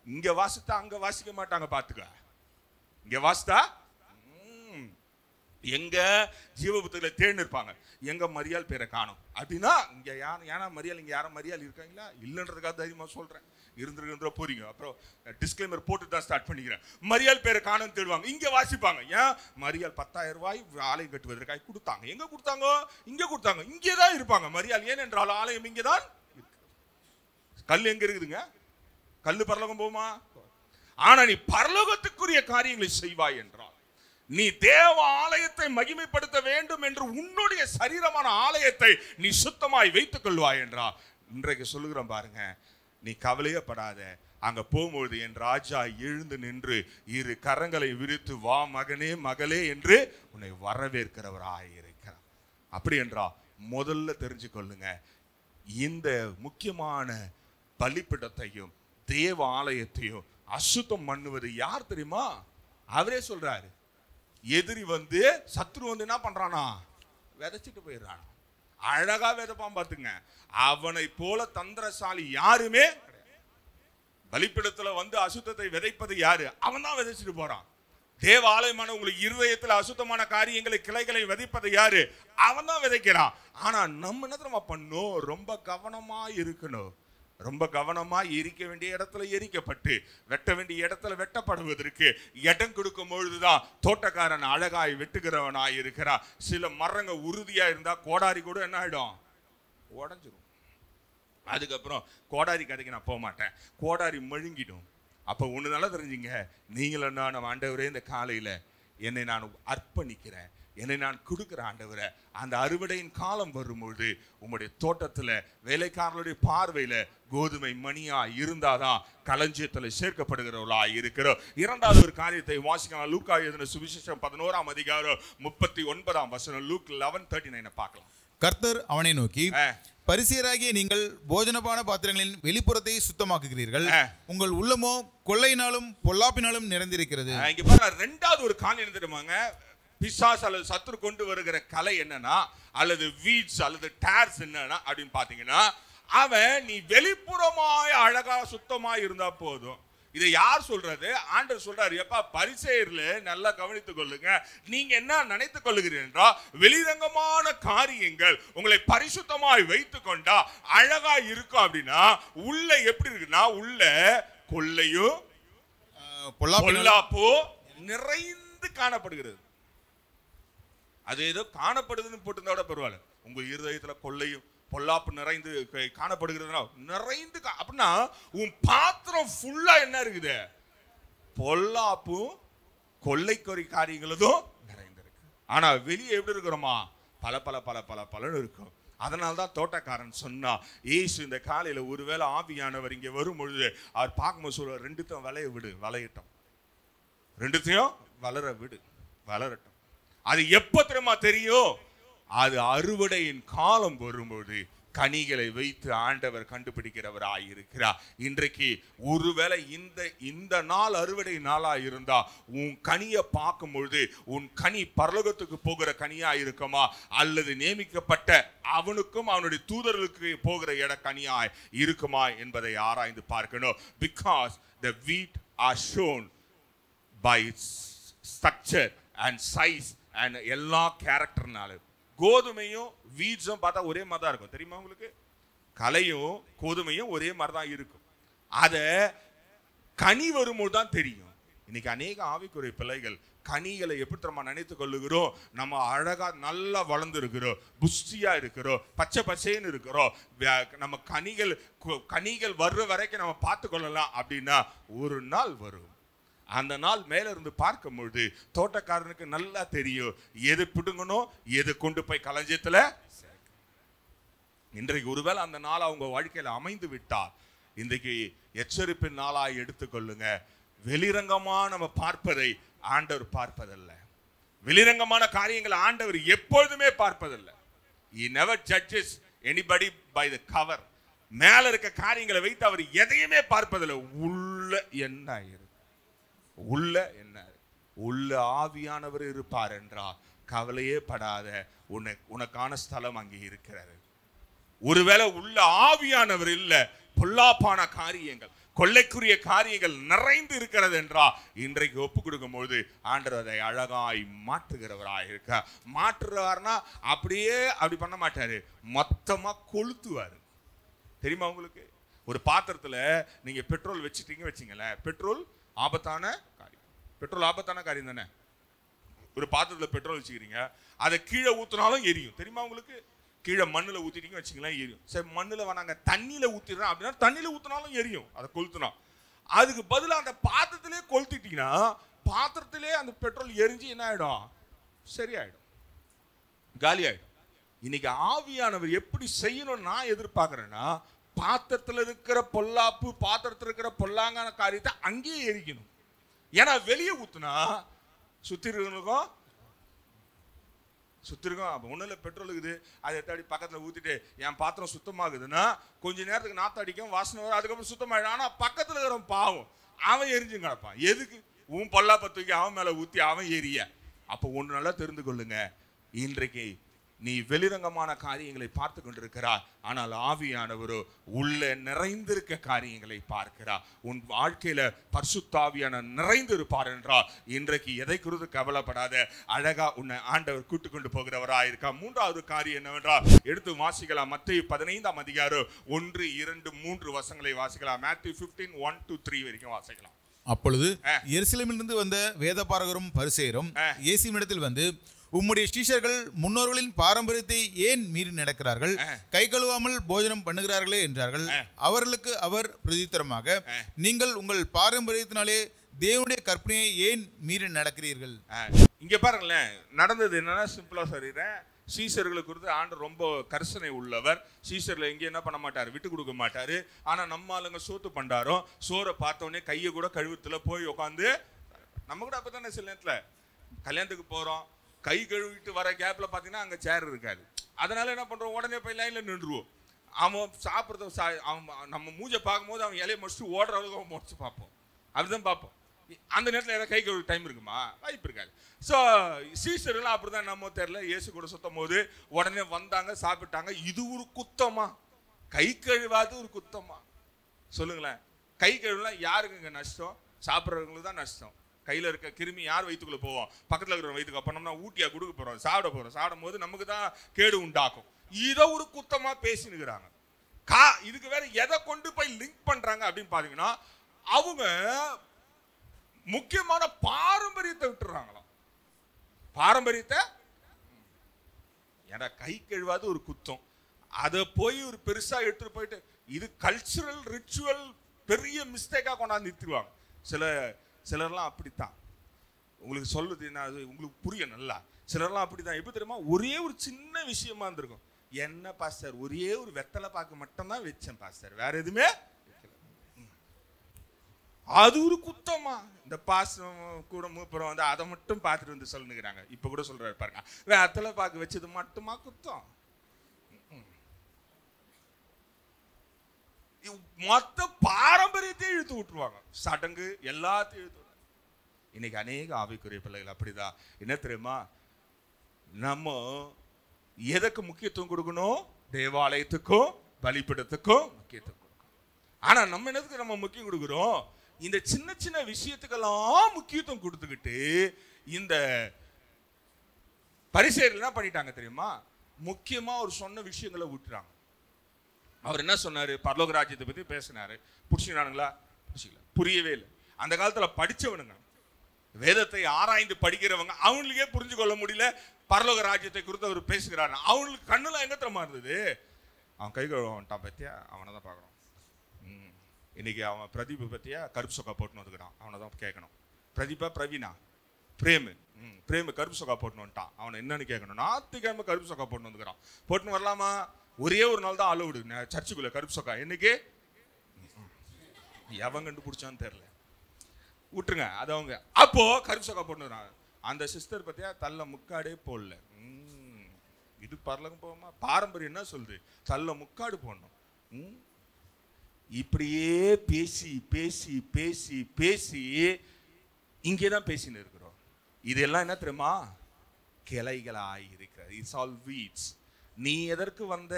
இங்க வாசித்தா அங்க வாசிக்க மாட்டாங்க, பாத்துக்க. இங்க வாசித்தா எங்க ஜீவபுத்தகத்துல தேர்ந்து இருப்பாங்க, எங்க மரியாள் பேரை காணும் அப்படின்னா இங்க ஏன்னா மரியாள் இங்க யாரும் மரியாள் இருக்காங்களா இல்லைன்றதுக்காக தைரியமா சொல்றேன், இருந்துருக்கின்ற போறீங்க. அப்புறம் டிஸ்க்ளைமர் போட்டு தான் ஸ்டார்ட் பண்ணிக்கிறேன். மரியாள் பேரை காணும் தேடுவாங்க, இங்க வாசிப்பாங்க. ஏன்? மரியாள் 10,000 ரூபாய் ஆலயம் கட்டுவதற்காக கொடுத்தாங்க. எங்க கொடுத்தாங்க? இங்க கொடுத்தாங்க. இங்கேதான் இருப்பாங்க மரியாள். ஏனென்றால் ஆலயம் இங்கேதான். கல் எங்க இருக்குதுங்க? கல்லு பரலோகம் போகுமா? ஆனா நீ பரலோகத்துக்குரிய காரியங்களை செய்வாய் என்றால், நீ தேவ ஆலயத்தை மகிமைப்படுத்த வேண்டும் என்று உன்னுடைய சரீரமான ஆலயத்தை நீ சுத்தமாய் வைத்துக் கொள்வாய் என்றால், இன்றைக்கு சொல்லுகிறோம் பாருங்க, நீ கவலையப்படாத. அங்க போகும்போது என் ராஜா எழுந்து நின்று இரு கரங்களை விரித்து வா மகனே மகளே என்று உன்னை வரவேற்கிறவராயிருக்கிறார். அப்படி என்றா முதல்ல தெரிஞ்சு கொள்ளுங்க, இந்த முக்கியமான பலிபீடத்தையும் தேவ ஆலயத்தையும் அசுத்தம் பண்ணுவது யார் தெரியுமா? அவரே சொல்றாரு. எதிரி வந்து சத்ரு வந்து என்ன பண்றானா? விதைச்சிட்டு போயிடுறான். அழகா விதைப்பான் பாத்துங்க. அவனை போல தந்திரசாலி யாருமே பலிபீடத்துல வந்து அசுத்தத்தை விதைப்பது யாரு? அவன் தான் விதைச்சிட்டு போறான். தேவ ஆலயமான உங்களுக்கு இருதயத்துல அசுத்தமான காரியங்களை கிளைகளை விதைப்பது யாரு? அவன் தான் விதைக்கிறான். ஆனா நம்ம என்ன தெரியுமா பண்ணணும்? ரொம்ப கவனமா இருக்கணும். ரொம்ப கவனமா எரிக்க வேண்டிய இடத்துல எரிக்கப்பட்டு வெட்ட வேண்டிய இடத்துல வெட்டப்படுவதற்கு இடம் கொடுக்கும் பொழுதுதான் தோட்டக்காரன் அழகாய் வெட்டுகிறவனாய் இருக்கிறான். சில மரங்க உறுதியா இருந்தா கோடாரி கூட என்ன ஆயிடும்? உடஞ்சிரும். அதுக்கப்புறம் கோடாரி கதைக்கு நான் போக மாட்டேன், கோடாரி மழுங்கிடும். அப்ப ஒண்ணு நல்லா தெரிஞ்சுங்க, நீங்களும் நான் ஆண்டவரே இந்த காலையில என்னை நான் அர்ப்பணிக்கிறேன், என்னை நான் கொடுக்குற ஆண்டவரை. அந்த அறுவடையின் காலம் வரும்பொழுது உங்களுடைய தோட்டத்துல வேலைக்காரர்களுடைய பார்வையில கோதுமை மணியா இருந்தாதான் களஞ்சியத்தில் சேர்க்கப்படுகிறவர்களா இருக்கிறோம். இரண்டாவது ஒரு காரியத்தை வாசிக்கலாம். லூக்கா எழுதின சுவிசேஷம் 11ஆம் அதிகாரம் 39ஆம் வசனம். லூக் 11:39 பார்க்கலாம். கர்த்தர் அவனை நோக்கி, பரிசேயராகிய நீங்கள் போஜனபான பாத்திரங்களின் வெளிப்புறத்தை சுத்தமாக்குகிறீர்கள், உங்கள் உள்ளமோ கொள்ளையினாலும் பொல்லாப்பினாலும் நிறைந்திருக்கிறது. இங்க பாருங்க, ரெண்டாவது ஒரு காரணம் என்ன தெரியுமாங்க? பிசாசு அல்லது சத்துரு கொண்டு வருகிற கலை என்னன்னா, அல்லது வீட்ஸ் அல்லது டேர்ஸ் என்னன்னா அப்படின்னு பாத்தீங்கன்னா, அவன் நீ வெளிப்புறமாய் அழகா சுத்தமாய் இருந்தா போதும். இதை யார் சொல்றது? ஆண்டவர் சொல்றாரு, எப்பா பரிசேயர்ல நல்லா கவனித்துக் கொள்ளுங்க. நீங்க என்ன நினைத்துக் கொள்ளுகிறீர்கள் என்றால், வெளிரங்கமான காரியங்கள் உங்களை பரிசுத்தமாய் வைத்துக் கொண்டா அழகா இருக்கும் அப்படின்னா, உள்ள எப்படி இருக்குன்னா, உள்ள கொள்ளையும் பொல்லாப்போ நிறைந்து காணப்படுகிறது. அது ஏதோ காணப்படுதுன்னு போட்டுருந்தா பரவாயில்ல. உங்க இருதயத்துல கொள்ளையும் பொல்லாப்பு நிறைந்து காணப்படுகிறதுனா, நிறைந்து அப்படின்னா உன் பாத்திரம் ஃபுல்லா என்ன இருக்குது? பொல்லாப்பும் கொள்ளைக்கொறி காரியங்களும் நிறைந்திருக்கு. ஆனா வெளியே எப்படி இருக்கிறோமா? பல பல பல பல பலன்னு இருக்கும். அதனால்தான் தோட்டக்காரன் சொன்னா, ஏசு இந்த காலையில ஒருவேளை ஆவியானவர் இங்க வரும் பொழுது அவர் பார்க்கும்போது சொல்லுவார், ரெண்டுத்தையும் விளைய விடு, விளையட்டும், ரெண்டுத்தையும் வளர விடு, வளரட்டும். அது எப்ப தெரியுமா தெரியும்? அது அறுவடையின் காலம் வரும்போது கனிகளை வைத்து ஆண்டவர் கண்டுபிடிக்கிறவராய் இருக்கிறார். இன்றைக்கு ஒருவேளை இந்த நாள் அறுவடை நாளா இருந்தா, உன் கனியை பார்க்கும் பொழுது உன் கனி பரலோகத்துக்கு போகிற கனியா இருக்குமா, அல்லது நியமிக்கப்பட்ட அவனுக்கும் அவனுடைய தூதர்களுக்கு போகிற கனியாய் இருக்குமா என்பதை ஆராய்ந்து பார்க்கணும். Because the wheat are shown by its structure and size and எல்லா கேரக்டர்னாலும். கோதுமையும் வீட்ஸும் பார்த்தா ஒரே மாதிரி தான் இருக்கும், தெரியுமா உங்களுக்கு? கலையும் கோதுமையும் ஒரே மாதிரி தான் இருக்கும். அத கனி வரும்போது தான் தெரியும். இன்னைக்கு அநேக ஆவிக்குரிய பிள்ளைகள் கனிகளை எப்படி நம்ம நினைத்துக் கொள்ளுகிறோம்? நம்ம அழகா நல்லா வளர்ந்து இருக்கிறோம், புஷ்டியா இருக்கிறோம், பச்சை பச்சைன்னு இருக்கிறோம். நம்ம கனிகள் வர்ற வரைக்கும் நம்ம பார்த்து கொள்ளலாம் அப்படின்னா, ஒரு நாள் வரும். அந்த நாள் மேல இருந்து பார்க்கும் பொழுது தோட்டக்காரனுக்கு நல்லா தெரியும் எது பிடுங்கணும், எது கொண்டு போய் களஞ்சியத்துல. இன்றைக்கு ஒருவேளை அந்த நாள் அவங்க வாழ்க்கையில அமைந்து விட்டால், இன்றைக்கு எச்சரிப்பின் நாளாய் எடுத்துக்கொள்ளுங்க. வெளிரங்கமா நம்ம பார்ப்பதை ஆண்டவர் பார்ப்பதல்ல. வெளிரங்கமான காரியங்களை ஆண்டவர் எப்பொழுதுமே பார்ப்பதில்லை. He never judges anybody by the cover. மேல இருக்க காரியங்களை வைத்து அவர் எதையுமே பார்ப்பதில்லை. உள்ள என்ன இருக்கு, உள்ள என்ன, உள்ள ஆவியானவர் இருப்பார் என்றால் கவலையே படாத, உனக்கான ஸ்தலம் அங்கே இருக்கிறது. ஒருவேளை உள்ள ஆவியானவர் இல்ல, பொல்லாப்பான காரியங்கள் கொள்ளைக்குரிய காரியங்கள் நிறைந்து இருக்கிறது என்றால், இன்றைக்கு ஒப்பு கொடுக்கும் பொழுது ஆண்டவர் அதை அழகாய் மாற்றுகிறவராய் இருக்க. மாற்றுறாருன்னா அப்படியே அப்படி பண்ண மாட்டாரு, மொத்தமா கொளுத்துவாரு. தெரியுமா உங்களுக்கு? ஒரு பாத்திரத்துல நீங்க பெட்ரோல் வச்சுட்டீங்க வச்சுங்களேன், பெட்ரோல் ஆபத்தான காரியம். பெட்ரோல் ஆபத்தான காரியம் தானே? ஒரு பாத்திரத்தில் பெட்ரோல் வச்சுக்கிறீங்க, அதை கீழே ஊற்றினாலும் எரியும். தெரியுமா உங்களுக்கு? கீழே மண்ணில் ஊற்றிட்டீங்க வச்சுங்களேன், எரியும். சரி, மண்ணில் வேணாங்க தண்ணியில் ஊற்றிடுறேன் அப்படின்னா தண்ணியில் ஊற்றினாலும் எரியும், அதை கொளுத்துனா. அதுக்கு பதிலாக அந்த பாத்திரத்திலே கொளுத்திட்டீங்கன்னா பாத்திரத்திலே அந்த பெட்ரோல் எரிஞ்சு என்ன ஆகிடும்? சரியாயிடும், காலி ஆகிடும். இன்னைக்கு ஆவியானவர் எப்படி செய்யணும்னு நான் எதிர்பார்க்குறேன்னா, பாத்திரத்தில் இருக்கிற பொல்லாப்பு, பாத்திரத்தில் இருக்கிற பொல்லாங்கான காரியத்தை அங்கேயே எரிக்கணும். ஏன்னா வெளியே ஊத்துனா சுத்திருக்கும் ஒன்றும் இல்லை, பெட்ரோல் இருக்குது, அதை எடுத்தாடி பக்கத்தில் ஊற்றிட்டு என் பாத்திரம் சுத்தமாகுதுன்னா கொஞ்ச நேரத்துக்கு நாற்று அடிக்கும், வாசனை வரும், அதுக்கப்புறம் சுத்தமாயிடும். ஆனால் பக்கத்தில் இருக்கிற பாவம் அவன் எரிஞ்சும் கிடப்பான். எதுக்கு? உன் பொல்லாப்பை தூக்கி அவன் மேலே ஊற்றி அவன் எரிய. அப்போ ஒன்று நல்லா தெரிந்து கொள்ளுங்க, இன்றைக்கு நீ வெளிரங்கமான காரியங்களை பார்த்து கொண்டிருக்கிறார், ஆனால் ஆவியானவரோ உள்ள நிறைந்திருக்க காரியங்களை பார்க்கிறார். உன் வாழ்க்கையில பரிசுத்தாவியான நிறைந்து இருப்பார் என்றால் இன்றைக்கு எதை குறித்து கவலைப்படாத, அழகா உன்னை ஆண்டவர் கூட்டு கொண்டு போகிறவரா இருக்கா. மூன்றாவது காரியம் என்னவென்றால், எடுத்து வாசிக்கலாம். மத்தேயு 15ஆம் அதிகாரம் 1, 2, 3 வசனங்களை வாசிக்கலாம். Matthew 15:1-3 வரைக்கும் வாசிக்கலாம். அப்பொழுது எருசலேமிலிருந்து வந்த வேதபாரகரும் பரிசேயரும் இயேசுவினிடத்தில் வந்து, உம்முடைய சீஷர்கள் முன்னோர்களின் பாரம்பரியத்தை ஏன் மீறி நடக்கிறார்கள், கை கழுவாமல் போஜனம் பண்ணுகிறார்களே என்றார்கள். அவர்களுக்கு அவர் பிரதித்திரமாக, நீங்கள் உங்கள் பாரம்பரியத்தினாலே தேவனுடைய கற்பனையை ஏன் மீறி நடக்கிறீர்கள். இங்க பாருங்களேன், நடந்தது என்னன்னா சிம்பிளா சொல்றேன். சீசர்களை குறித்து ஆண்டவர் ரொம்ப கரிசனை உள்ளவர். சீசர்ல எங்கேயும் என்ன பண்ண மாட்டாரு, விட்டு கொடுக்க மாட்டாரு. ஆனா நம்ம ஆளுங்க சோத்து பண்டாரோ, சோறை பார்த்தோன்னே கையை கூட கழுவுத்துல போய் உட்காந்து, நம்ம கூட அப்பதானே சில நேரத்துல கல்யாணத்துக்கு போறோம், கை கழுவிட்டு வர கேப்ல பாத்தீங்கன்னா அங்க சேர் இருக்காது. அதனால என்ன பண்றோம், உடனே போய் லைன்ல நின்றுவோம். அவன் சாப்பிட்றத அவன் நம்ம மூஞ்சை பார்க்கும்போது அவன் இலையை முடிச்சுட்டு ஓடுற அளவுக்கு அவன் முடிச்சு பார்ப்போம். அப்படிதான் பார்ப்போம். அந்த நேரத்தில் ஏதாவது கை கழுவு டைம் இருக்குமா? வாய்ப்பு இருக்காது. ஸோ சீசர்லாம் அப்படிதான். நம்ம தெரியல, இயேசு கூட சுத்தம் போது உடனே வந்தாங்க, சாப்பிட்டாங்க. இது ஒரு குத்தமா? கை கழுவாது ஒரு குத்தமா? சொல்லுங்களேன். கை கழுவுலாம் யாருக்குங்க நஷ்டம்? சாப்பிட்றவங்களுக்கு தான் நஷ்டம். கையில் இருக்க கிருமி யார் வயிற்றுக்குள்ள போவோம்? பக்கத்தில் இருக்கிற வயிற்றுக்கு பண்ணோம்னா ஊட்டியா கொடுக்க போறோம், சாப்பிட போறோம். சாப்பிடும் போது நமக்கு தான் கேடு உண்டாக்கும். இதை ஒரு குத்தமா பேசினுக்கிறாங்க. இதுக்கு வேற எதை கொண்டு போய் லிங்க் பண்றாங்க அப்படின்னு பாத்தீங்கன்னா, அவங்க முக்கியமான பாரம்பரியத்தை விட்டுறாங்களாம். பாரம்பரியத்தை ஏன்னா கை கழுவாது ஒரு குத்தம், அதை போய் ஒரு பெருசா எடுத்துட்டு போயிட்டு இது கல்ச்சுரல் ரிச்சுவல் பெரிய மிஸ்டேக்கா கொண்டாந்து நிறுத்திடுவாங்க. சிலர்லாம் அப்படித்தான். உங்களுக்கு சொல்லுது என்ன, உங்களுக்கு புரிய நல்லா. சிலர்லாம் அப்படித்தான். எப்படி தெரியுமா? ஒரே ஒரு சின்ன விஷயமா இருந்திருக்கும். என்ன பாஸ்டர், ஒரே ஒரு வெத்தலை பாக்கு மட்டும்தான் வச்சேன் பாஸ்டர், வேற எதுவுமே அது ஒரு குத்தமா? இந்த பாசம் கூட மூப்புறம் வந்து அதை மட்டும் பார்த்துட்டு வந்து சொல்லுங்கிறாங்க. இப்ப கூட சொல்றாரு பாருங்க, வெத்தலை பாக்கு வச்சது மட்டுமா குத்தம்? மொத்த பாரம்பரியத்தையும் இழுத்து விட்டுருவாங்க, சடங்கு எல்லாத்தையும் இழுத்து. இன்னைக்கு அநேக ஆவிக்குரிய பிள்ளைகள் அப்படிதான். என்ன தெரியுமா, நம்ம எதற்கு முக்கியத்துவம் கொடுக்கணும்? தேவாலயத்துக்கும் பலிபீடத்துக்கும் முக்கியத்துவம் கொடுக்கணும். ஆனா நம்ம என்னதுக்கு நம்ம முக்கியம் கொடுக்குறோம்? இந்த சின்ன சின்ன விஷயத்துக்கெல்லாம் முக்கியத்துவம் கொடுத்துக்கிட்டு இந்த பரிசேயர்கள் என்ன பண்ணிட்டாங்க தெரியுமா? முக்கியமா அவர் சொன்ன விஷயங்களை விட்டுறாங்க. அவர் என்ன சொன்னாரு? பரலோக ராஜ்யத்தை பத்தி பேசினாரு. புடிச்சினானுங்களா? புரியவே இல்லை. அந்த காலத்துல படிச்சவனுங்க, வேதத்தை ஆராய்ந்து படிக்கிறவங்க, அவங்களுக்கே புரிஞ்சு கொள்ள முடியல பரலோக ராஜ்யத்தை குறித்து அவர் பேசுகிறாரு. அவங்களுக்கு கண்ணுல எங்க தரமா இருந்தது? அவன் கை கழுவான்ட்டான் பத்தியா, அவனை தான் பார்க்கணும். இன்னைக்கு அவன் பிரதீப் பத்தியா கருப்பு சொக்கா போட்டுன்னு வந்துக்கிறான், அவனை தான் கேட்கணும். பிரதீபா, பிரவீனா, பிரேமு பிரேமு கருப்பு சொக்கா போட்டுன்னு வந்துட்டான், அவனை என்னன்னு கேட்கணும். ஞாயிற்றுக்கிழமை கருப்பு சொக்கா போட்டுன்னு வந்துக்கிறான். போட்டுன்னு வரலாமா? ஒரே ஒரு நாள் தான் அலவுடு சர்ச்சுக்குள்ள கருப்பு சொக்கா. என்னைக்கு எவன் கண்டுபிடிச்சான்னு தெரியல, விட்டுருங்க அது அவங்க. அப்போ கருப்பு சொக்கா போட்டுறாங்க. அந்த சிஸ்டர் பத்தியா தள்ள முக்காடே போடல. இது பரலகம் போகுமா? பாரம்பரியம் என்ன சொல்லுது? தள்ள முக்காடு போடணும். இப்படியே பேசி பேசி பேசி பேசி இங்கேதான் பேசின்னு இருக்கிறோம். இதெல்லாம் என்ன தெரியுமா? கிளைகளாய் இருக்கிறது. It's all weeds. நீ எதற்கு வந்த?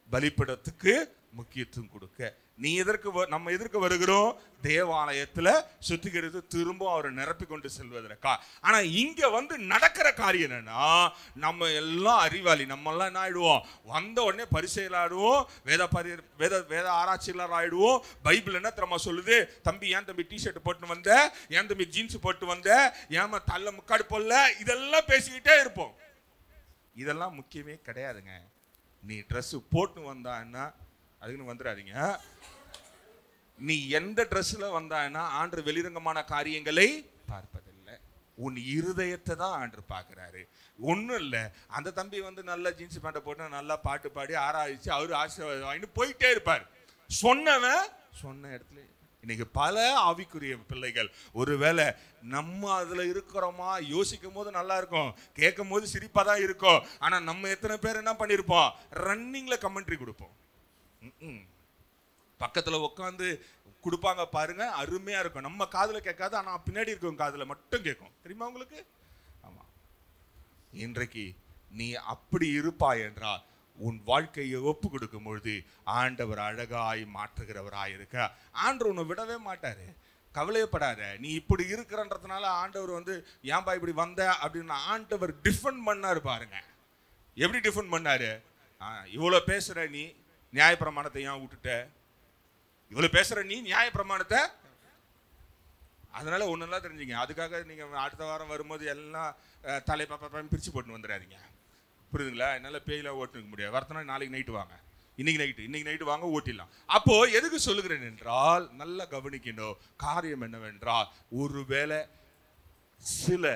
பலிபீடத்துக்கு முக்கியத்துவம் கொடுக்க. நீ எதற்கு நம்ம எதற்கு வருகிறோம்? தேவாலயத்துல சுத்திகரித்து திரும்ப அவரை நிரப்பி கொண்டு செல்வதற்கா. ஆனா இங்க வந்து நடக்கிற காரியம் என்னன்னா, நம்ம எல்லாம் அறிவாளி, நம்ம எல்லாம் என்ன ஆயிடுவோம்? வந்த உடனே பரிசையில் ஆயிடுவோம், வேத ஆராய்ச்சியாளர் ஆயிடுவோம். பைபிள் என்ன தெரியுமா சொல்லுது? தம்பி, ஏன் தம்பி டிஷர்ட் போட்டு வந்த? ஏன் தம்பி ஜீன்ஸ் போட்டு வந்த? ஏமா தள்ள முக்காடு போடல? இதெல்லாம் பேசிக்கிட்டே இருப்போம். இதெல்லாம் முக்கியமே கிடையாதுங்க. நீ ட்ரெஸ் போட்டு வந்தான்னா அதுக்குன்னு வந்துடாதீங்க. நீ எந்த ட்ரெஸ்ல வந்தான்னா ஆண்டவர் வெளிரங்கமான காரியங்களை பார்ப்பதில்லை, உன் இருதயத்தை தான் ஆண்டவர் பார்க்கிறாரு. ஒன்றும் இல்லை, அந்த தம்பி வந்து நல்லா ஜீன்ஸ் பேண்ட்டை போட்டு நல்லா பாட்டு பாடி ஆராய்ச்சி அவரு ஆசீர்வாதம் வாங்கிட்டு போயிட்டே இருப்பார். சொன்னவன் சொன்ன இடத்துல. இன்னைக்கு பல ஆவிக்குரிய பிள்ளைகள் ஒருவேளை நம்ம அதுல இருக்கிறோமா யோசிக்கும் போது நல்லா இருக்கும், கேட்கும் போது சிரிப்பா தான் இருக்கும். ஆனா நம்ம எத்தனை பேர் என்ன பண்ணிருப்போம்? ரன்னிங்ல கமெண்ட்ரி கொடுப்போம். பக்கத்துல உட்காந்து கொடுப்பாங்க பாருங்க, அருமையா இருக்கும். நம்ம காதுல கேட்காது, ஆனா பின்னாடி இருக்கவங்க காதுல மட்டும் கேட்கும். தெரியுமா உங்களுக்கு? ஆமா. இன்றைக்கு நீ அப்படி இருப்பாய் என்றால் உன் வாழ்க்கையை ஒப்பு கொடுக்கும் பொழுது ஆண்டவர் அழகாய் மாற்றுகிறவராய் இருக்க. ஆண்டவர் உன்னை விடவே மாட்டாரு, கவலையப்படாத. நீ இப்படி இருக்கிறன்றதுனால ஆண்டவர் வந்து ஏன்பா இப்படி வந்த அப்படின்னு ஆண்டவர் டிஃபெண்ட் பண்ணாரு பாருங்க. எப்படி டிஃபெண்ட் பண்ணாரு? இவ்வளவு பேசுற நீ நியாயப்பிரமாணத்தை ஏன் விட்டுட்ட? இவ்வளவு பேசுற நீ நியாயப்பிரமாணத்தை, அதனால ஒன்னெல்லாம் தெரிஞ்சுங்க. அதுக்காக நீங்க அடுத்த வாரம் வரும்போது எல்லாம் தலை பாப்பா பிரிச்சு போட்டு வந்துடாதீங்க. புரியுதுங்களா? என்னால பேயில ஓட்டுக்க முடியாது. வரத்தனா நாளைக்கு நைட்டு வாங்க, இன்னைக்கு நைட்டு வாங்க, ஓட்டிடலாம். அப்போ எதுக்கு சொல்லுகிறேன் என்றால், நல்லா கவனிக்கணும். காரியம் என்னவென்றால், ஒருவேளை சில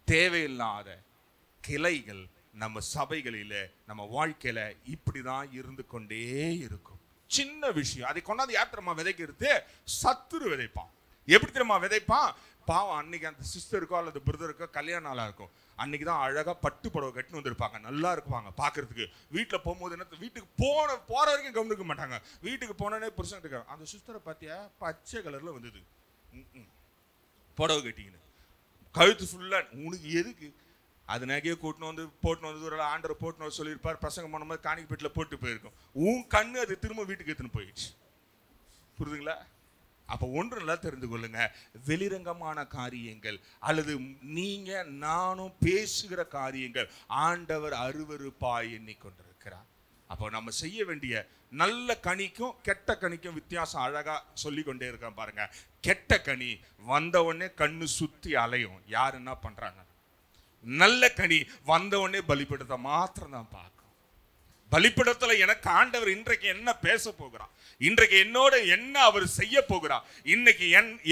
தேவையில்லாத கிளைகள் நம்ம சபைகளில நம்ம வாழ்க்கையில இப்படிதான் இருந்து கொண்டே இருக்கும். சின்ன விஷயம் அதை கொண்டாந்து யார் தெரியுமா விதைக்கிறது? சத்துரு விதைப்பான். எப்படி தெரியுமா விதைப்பான்? பாவம் அன்னைக்கு அந்த சிஸ்டருக்கோ அல்லது பிரதருக்கோ கல்யாண நாளாக இருக்கும். அன்னைக்கு தான் அழகாக பட்டு புடவை கட்டின்னு வந்திருப்பாங்க, நல்லா இருப்பாங்க பார்க்கறதுக்கு. வீட்டில் போகும்போது என்ன, வீட்டுக்கு போகிற வரைக்கும் கவனிக்க மாட்டாங்க. வீட்டுக்கு போனோடனே புருஷன் இருக்காங்க, அந்த சிஸ்டரை பார்த்தியா பச்சை கலரில் வந்தது புடவை கட்டிங்கன்னு, கழுத்து ஃபுல்லாக, உனக்கு எதுக்கு? அது நகையை போட்டுன்னு வந்து ஒரு ஆண்டரை போட்டுன்னு சொல்லியிருப்பார், பிரசங்கம் பண்ணும்போது காணிக்கு பெட்டில் போட்டு போயிருக்கும். உன் கண்ணு அது திரும்ப வீட்டுக்கு எடுத்துன்னு போயிடுச்சு. புரியுதுங்களா? அப்போ ஒன்று நல்லா தெரிந்து கொள்ளுங்க, வெளிரங்கமான காரியங்கள் அல்லது நீங்க நானும் பேசுகிற காரியங்கள் ஆண்டவர் அருவருப்பாய் எண்ணிக்கொண்டிருக்கிறார். அப்போ நம்ம செய்ய வேண்டிய நல்ல கனிக்கும் கெட்ட கனிக்கும் வித்தியாசம் அழகா சொல்லி கொண்டே இருக்கான் பாருங்க. கெட்ட கனி வந்த உடனே கண்ணு சுத்தி அலையும், யார் என்ன பண்றாங்க. நல்ல கனி வந்த உடனே பலிபீடத்தை மாத்திரம் தான் பார்க்கும். பலிபீடத்துல எனக்கு ஆண்டவர் இன்றைக்கு என்ன பேச போகிறார், இன்றைக்கு என்னோட என்ன அவர் செய்ய போகிறார், இன்னைக்கு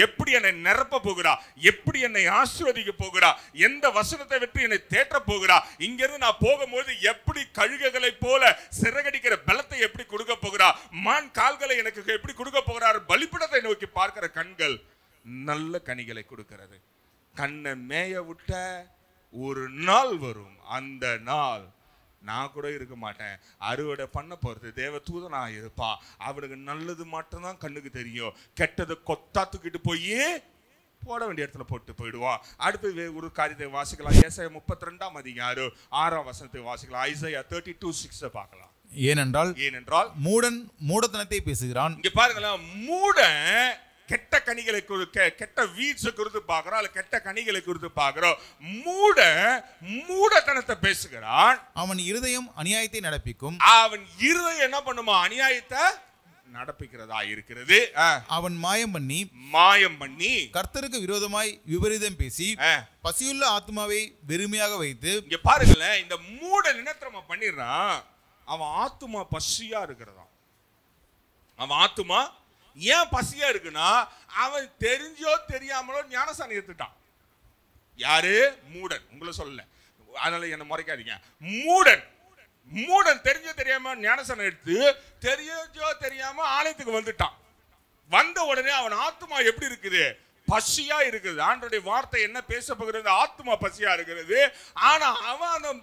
எப்படி என்னை நிரப்ப போகிறார், எப்படி என்னை ஆசீர்வதிக்க போகிறார், எந்த வசனத்தை வெற்றி என்னை தேற்ற போகிறார், இங்கிருந்து நான் போகும்போது எப்படி கழுகுகளை போல சிறகடிக்கிற பலத்தை எப்படி கொடுக்க போகிறார், மான் கால்களை எனக்கு எப்படி கொடுக்க போகிறார். பலிபீடத்தை நோக்கி பார்க்கிற கண்கள் நல்ல கனிகளை கொடுக்கிறது. கண்ணை மேய விட்ட ஒரு நாள் வரும், அந்த நாள் நான் கூட இருக்க மாட்டேன், அறுவடை பண்ண போறது தேவ தூதனா இருப்பா. அவனுக்கு நல்லது மட்டும்தான் கண்ணுக்கு தெரியும், கெட்டதை கொத்தா தூக்கிட்டு போய் போட வேண்டிய இடத்துல போட்டு போயிடுவான். அடுத்து ஒரு காரியத்தை வாசிக்கலாம். ஏசாயா 32ஆம் அதிகாரம் 6ஆம் வசனத்தை வாசிக்கலாம். ஐசாயா 32:6 பார்க்கலாம். ஏனென்றால் மூடன் மூடத்தனத்தை பேசுகிறான். இங்க பாருங்களேன், மூடன் கெட்ட கனிகளை கெட்ட வீட்ஸை குறித்து பார்க்கிறோம், அல்ல கெட்ட கனிகளை குறித்து பார்க்கிறோம். மூடத்தனத்தை பேசுகிறான். அவன் இருதயம் அநியாயத்தை நடப்பிக்கும். அவன் இருதயம் என்ன பண்ணுமா, அநியாயத்தை நடப்பிக்கிறதா இருக்கிறது. அவன் மாயம் பண்ணி கர்த்தருக்கு விரோதமாய் விபரீதம் பேசி பசியுள்ள ஆத்மாவை வெறுமையாக வைத்து. இங்க பாருங்களேன், இந்த மூட நினைத்திரமா பண்ணிடுறான். அவன் ஆத்மா பசியா இருக்கிறதா. அவன் ஆத்மா ஏன் பசியா இருக்குன்னா, அவன் தெரிஞ்சோ தெரியாமலோ ஞானஸ்நானம் எடுத்துட்டான். யாரு? மூடன். உங்களை சொல்லல, அதனால என்ன முறைக்காதீங்க. மூடன் தெரிஞ்சோ தெரியாம ஞானஸ்நானம் எடுத்து தெரிஞ்சோ தெரியாம ஆலயத்துக்கு வந்துட்டான். வந்த உடனே அவன் ஆத்மா எப்படி இருக்குது? பசியா இருக்குது. ஆண்டவருடைய வார்த்தை என்ன பேச போகிறது? ஆத்மா பசியா இருக்கிறது. ஆனா அவன் அந்த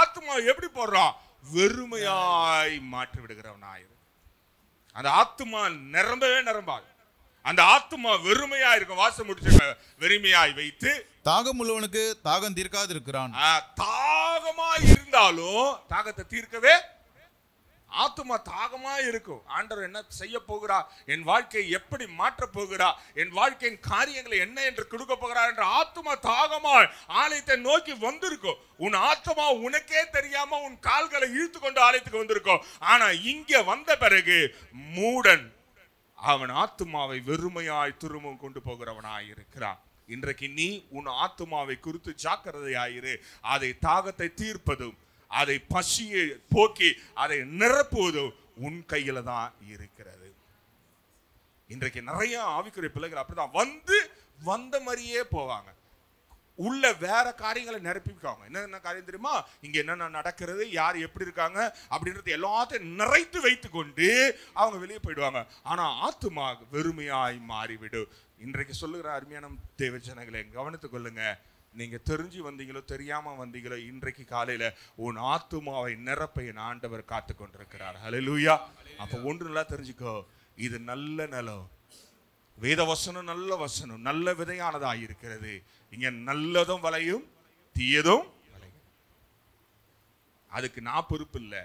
ஆத்மா எப்படி போடுறான்? வெறுமையாய் மாற்றி விடுகிறவனாயிரு. அந்த ஆத்மா நிரம்பாது. அந்த ஆத்மா வெறுமையா இருக்கும். வாசம் முடிச்சு வெறுமையாய் வைத்து தாகம் உள்ளவனுக்கு தாகம் தீர்க்காது இருக்கிறான். தாகமா இருந்தாலும் தாகத்தை தீர்க்கவே ஆத்மா தாகமா இருக்கும். ஆண்டவர் என்ன செய்ய போகிறார், என் வாழ்க்கையை எப்படி மாற்ற போகிறார், என் வாழ்க்கையின் காரியங்களை என்ன என்று கொடுக்க போகிறார் என்ற ஆத்மா தாகமா ஆலயத்தை நோக்கி வந்திருக்கும். உன் ஆத்மா உனக்கே தெரியாம உன் கால்களை இழுத்து கொண்டு ஆலயத்துக்கு வந்திருக்கும். ஆனா இங்க வந்த பிறகு மூடன் அவன் ஆத்மாவை வெறுமையாய் திரும்பவும் கொண்டு போகிறவனாய் இருக்கிறான். இன்றைக்கு நீ உன் ஆத்மாவை குறித்து ஜாக்கிரதையாயிரு. அதை தாகத்தை தீர்ப்பதும் அதை பசியை போக்கி அதை நிரப்புவதும் உன் கையில தான் இருக்கிறது. இன்றைக்கு நிறைய ஆவிக்குரிய பிள்ளைகள் அப்படிதான் வந்த மாதிரியே போவாங்க, உள்ள வேற காரியங்களை நிரப்பிக்காங்க. என்ன காரியம் தெரியுமா? இங்க என்னென்ன நடக்கிறது, யார் எப்படி இருக்காங்க அப்படின்றது எல்லாத்தையும் நிறைத்து வைத்து கொண்டு அவங்க வெளியே போயிடுவாங்க. ஆனா ஆத்துமா வெறுமையாய் மாறிவிடும். இன்றைக்கு சொல்லுகிற அருமையான தேவ ஜனங்களை கவனித்துக் கொள்ளுங்க. நீங்க தெரிஞ்சு வந்தீங்களோ தெரியாம வந்தீங்களோ, இன்றைக்கு காலையில உன் ஆத்துமாவை நிரப்ப என் ஆண்டவர் காத்து கொண்டிருக்கிறார். ஹல்லேலூயா. அப்ப ஒன்று நல்லா தெரிஞ்சுக்கோ, இது நல்ல நிலம், வேத வசனம் நல்ல வசனம், நல்ல விதையானதாக இருக்கிறது. இங்க நல்லதும் விளையும் தீயதும் விளையும். அதுக்கு நான் பொறுப்பு இல்லை.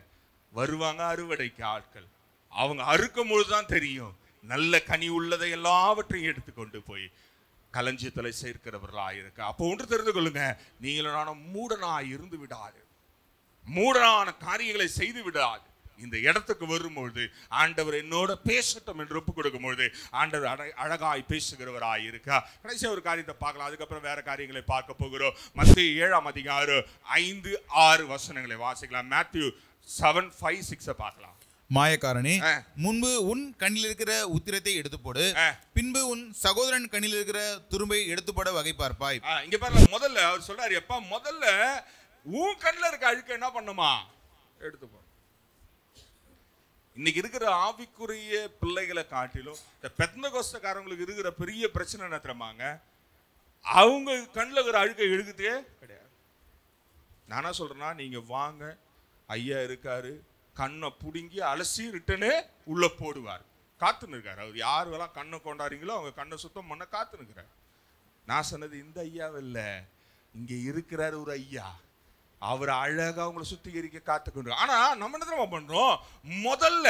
வருவாங்க அறுவடைக்கு ஆட்கள், அவங்க அறுக்கும் பொழுதுதான் தெரியும். நல்ல கனி உள்ளதை எல்லாவற்றையும் எடுத்துக்கொண்டு போய் களஞ்சியத்தில் சேர்க்கிறவர்களாக இருக்கு. அப்போ ஒன்று தெரிந்து கொள்ளுங்க, நீங்களான மூடனாய் இருந்து விடாது, மூடனான காரியங்களை செய்து விடாது. இந்த இடத்துக்கு வரும்பொழுது ஆண்டவர் என்னோட பேசட்டும் என்று ஒப்பு கொடுக்கும் பொழுது ஆண்டவர் அழகாய் பேசுகிறவராய் இருக்கா. கடைசியா ஒரு காரியத்தை பார்க்கலாம், அதுக்கப்புறம் வேற காரியங்களை பார்க்க போகிறோம். மத்தேயு 7ஆம் அதிகாரம் 5-6 வசனங்களை வாசிக்கலாம். மேத்யூ 7:5-6 பார்க்கலாம். மாயக்காரனே, முன்பு உன் கண்ணில் இருக்கிற உத்திரத்தை எடுத்து போடு, பின்பு உன் சகோதரன் கண்ணில் இருக்கிற துரும்பை எடுத்து போட வகை பார்ப்பாய். இங்க பாருங்க, முதல்ல அவர் சொல்றாரு, எப்பா முதல்ல உன் கண்ணில் இருக்க அழுக்க என்ன பண்ணுமா, எடுத்து போ. இன்னைக்கு இருக்கிற ஆவிக்குரிய பிள்ளைகளை காட்டிலும் இந்த பெந்தகோஸ்தக்காரங்களுக்கு இருக்கிற பெரிய பிரச்சனை என்ன தெரியுமாங்க? அவங்க கண்ணில் இருக்கிற அழுக்கை எடுக்கிறதே கிடையாது. நானா சொல்றேன்னா, நீங்க வாங்க, ஐயா இருக்காரு, கண்ணை புடுங்கி அலசி ரிட்டனே உள்ள போடுவார். காத்துன்னு இருக்காரு. அவர் யாரெல்லாம் கண்ணை கொண்டாடுறீங்களோ அவங்க கண்ணை சுத்தம் பண்ண காத்துன்னு இருக்கிறார். நான் சொன்னது இந்த ஐயாவில்ல, இங்க இருக்கிறாரு ஒரு ஐயா, அவர் அழகா அவங்களை சுத்திகரிக்க காத்துக்கொண்டு. ஆனா நம்ம என்ன பண்றோம், முதல்ல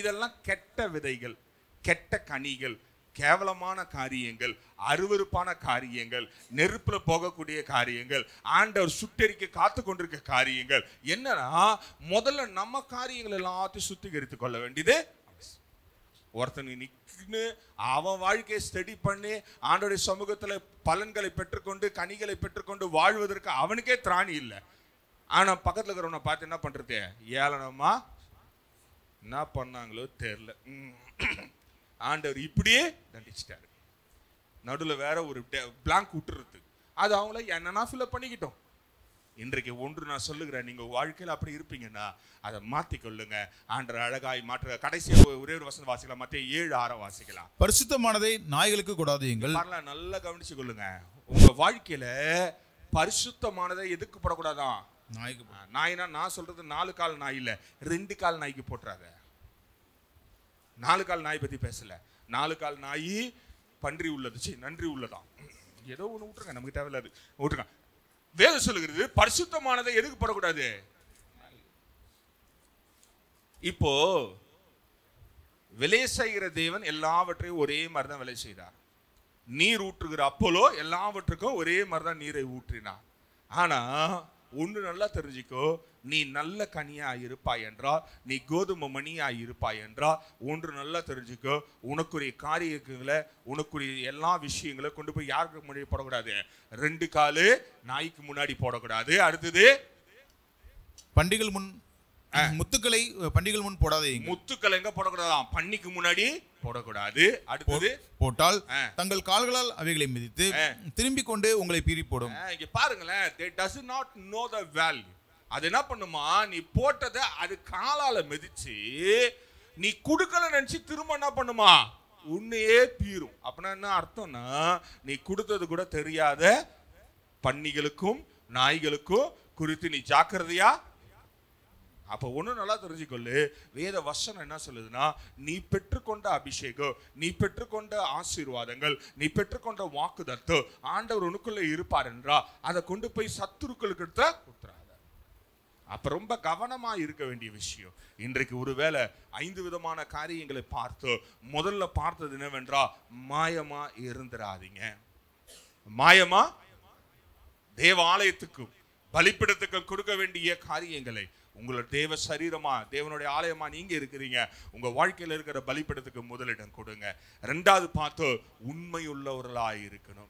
இதெல்லாம் கெட்ட விதைகள், கெட்ட கனிகள், கேவலமான காரியங்கள், அருவருப்பான காரியங்கள், நெருப்புல போகக்கூடிய காரியங்கள், ஆண்டவர் சுட்டெரிக்க காத்து கொண்டிருக்க காரியங்கள். என்னன்னா, முதல்ல நம்ம காரியங்கள் எல்லாத்தையும் சுத்திகரித்துக் கொள்ள வேண்டியது. ஒருத்தன் நிற்குன்னு அவன் வாழ்க்கையை ஸ்டடி பண்ணி ஆண்டவருடைய சமூகத்துல பலன்களை பெற்றுக்கொண்டு கனிகளை பெற்றுக்கொண்டு வாழ்வதற்கு அவனுக்கே திராணி இல்லை. ஆனா பக்கத்துல இருக்கிறவனை பார்த்து என்ன பண்றது, ஏளனமா என்ன பண்ணாங்களோ தெரியல, ஆண்டவர் இப்படியே தண்டிச்சிட்டாரு. நடுவில் வேற ஒரு பிளாங்க் விட்டுறது, அது அவங்கள என்னன்னா ஃபில்அப் பண்ணிக்கிட்டோம். இன்றைக்கு ஒன்று நான் சொல்லுகிறேன், நீங்க வாழ்க்கையில் அப்படி இருப்பீங்கன்னா அதை மாத்திக்கொள்ளுங்க. ஆண்டவர் அழகாய் மாற்ற. கடைசியாக ஒரே ஒரு வசனம் வாசிக்கலாம், மத்தேயு 7:6 வாசிக்கலாம். பரிசுத்தமானதை நாய்களுக்கு கொடாதீங்கள். நல்லா கவனிச்சு கொள்ளுங்க. உங்க வாழ்க்கையில பரிசுத்தமானதை எதுக்கு போடக்கூடாதான்? நாய்க்கு. நாய்னா நான் சொல்றது 4 கால் நாய் இல்ல, 2 கால் நாய்க்கு போட்டுறாத. 4 கால் நாய் பத்தி பேசல. 4 கால் நாய் பன்றி உள்ளது, நன்றி உள்ளதான், ஏதோ ஒண்ணு விட்டுருங்க, நமக்கு தேவையில்லாது விட்டுருங்க. வேதம் சொல்லுகிறது பரிசுத்தமானதை எதுக்கு போடக்கூடாது. இப்போ விலை செய்கிற தேவன் எல்லாவற்றையும் ஒரே மாதிரி தான் விலை செய்தார். நீர் ஊற்றுகிற அப்போலோ எல்லாவற்றுக்கும் ஒரே மாதிரி தான் நீரை ஊற்றினார். ஆனா ஒன்று நல்லா தெரிஞ்சுக்கோ, நீ நல்ல கனியா இருப்பாய் என்றால், நீ கோதுமை மணியா இருப்பாய் என்றால், ஒன்று நல்லா தெரிஞ்சுக்கோ, உனக்குரிய காரியங்களை, உனக்குரிய எல்லா விஷயங்களை கொண்டு போய் யாருக்கு முன்னாடி போடக்கூடாது? 2 காலு நாய்க்கு முன்னாடி போடக்கூடாது. அடுத்தது, பண்டிகள் முன் முத்துக்களை பண்டிகள் முன் போடாதீங்க. முத்துக்களை எங்க போடக்கூடாதாம்? பன்னிக்கு முன்னாடி போடக்கூடாது. அடுத்தது, போட்டால் தங்கள் கால்களால் அவைகளை மிதித்து திரும்பி கொண்டு உங்களை பீறி போடும். இங்க பாருங்களேன், they does not know the value. அது என்ன பண்ணுமா, நீ போட்டதை அது காலால மிதிச்சு நீ குடுக்கல நினைச்சு திரும்ப என்ன பண்ணுமா, உன்னையே பீரும். அப்படின்னா என்ன அர்த்தம்னா, நீ கொடுத்தது கூட தெரியாத பன்னிகளுக்கும் நாய்களுக்கும் குறித்து நீ ஜாக்கிரதையா. அப்போ ஒன்று நல்லா தெரிஞ்சுக்கொள்ளு, வேத வசனம் என்ன சொல்லுதுன்னா, நீ பெற்றுக்கொண்ட அபிஷேகம், நீ பெற்றுக்கொண்ட ஆசீர்வாதங்கள், நீ பெற்றுக்கொண்ட வாக்குதத்தம் ஆண்டவர் உனக்குள்ள இருப்பார் என்றா அதை கொண்டு போய் சத்துருக்களுக்கு கொடுத்துறாத. அப்ப ரொம்ப கவனமா இருக்க வேண்டிய விஷயம். இன்றைக்கு ஒருவேளை 5 விதமான காரியங்களை பார்த்தோ, முதல்ல பார்த்தது என்னவென்றா, மாயமா இருந்துராதீங்க. மாயமா தேவாலயத்துக்கும் பலிப்பிடத்துக்கும் கொடுக்க வேண்டிய காரியங்களை, உங்களோட தேவ சரீரமா, தேவனுடைய ஆலயமா நீங்க இருக்கிறீங்க, உங்க வாழ்க்கையில இருக்கிற பலிப்பிடத்துக்கு முதலிடம் கொடுங்க. 2வது பார்த்தோ, உண்மையுள்ளவர்களாய் இருக்கணும்,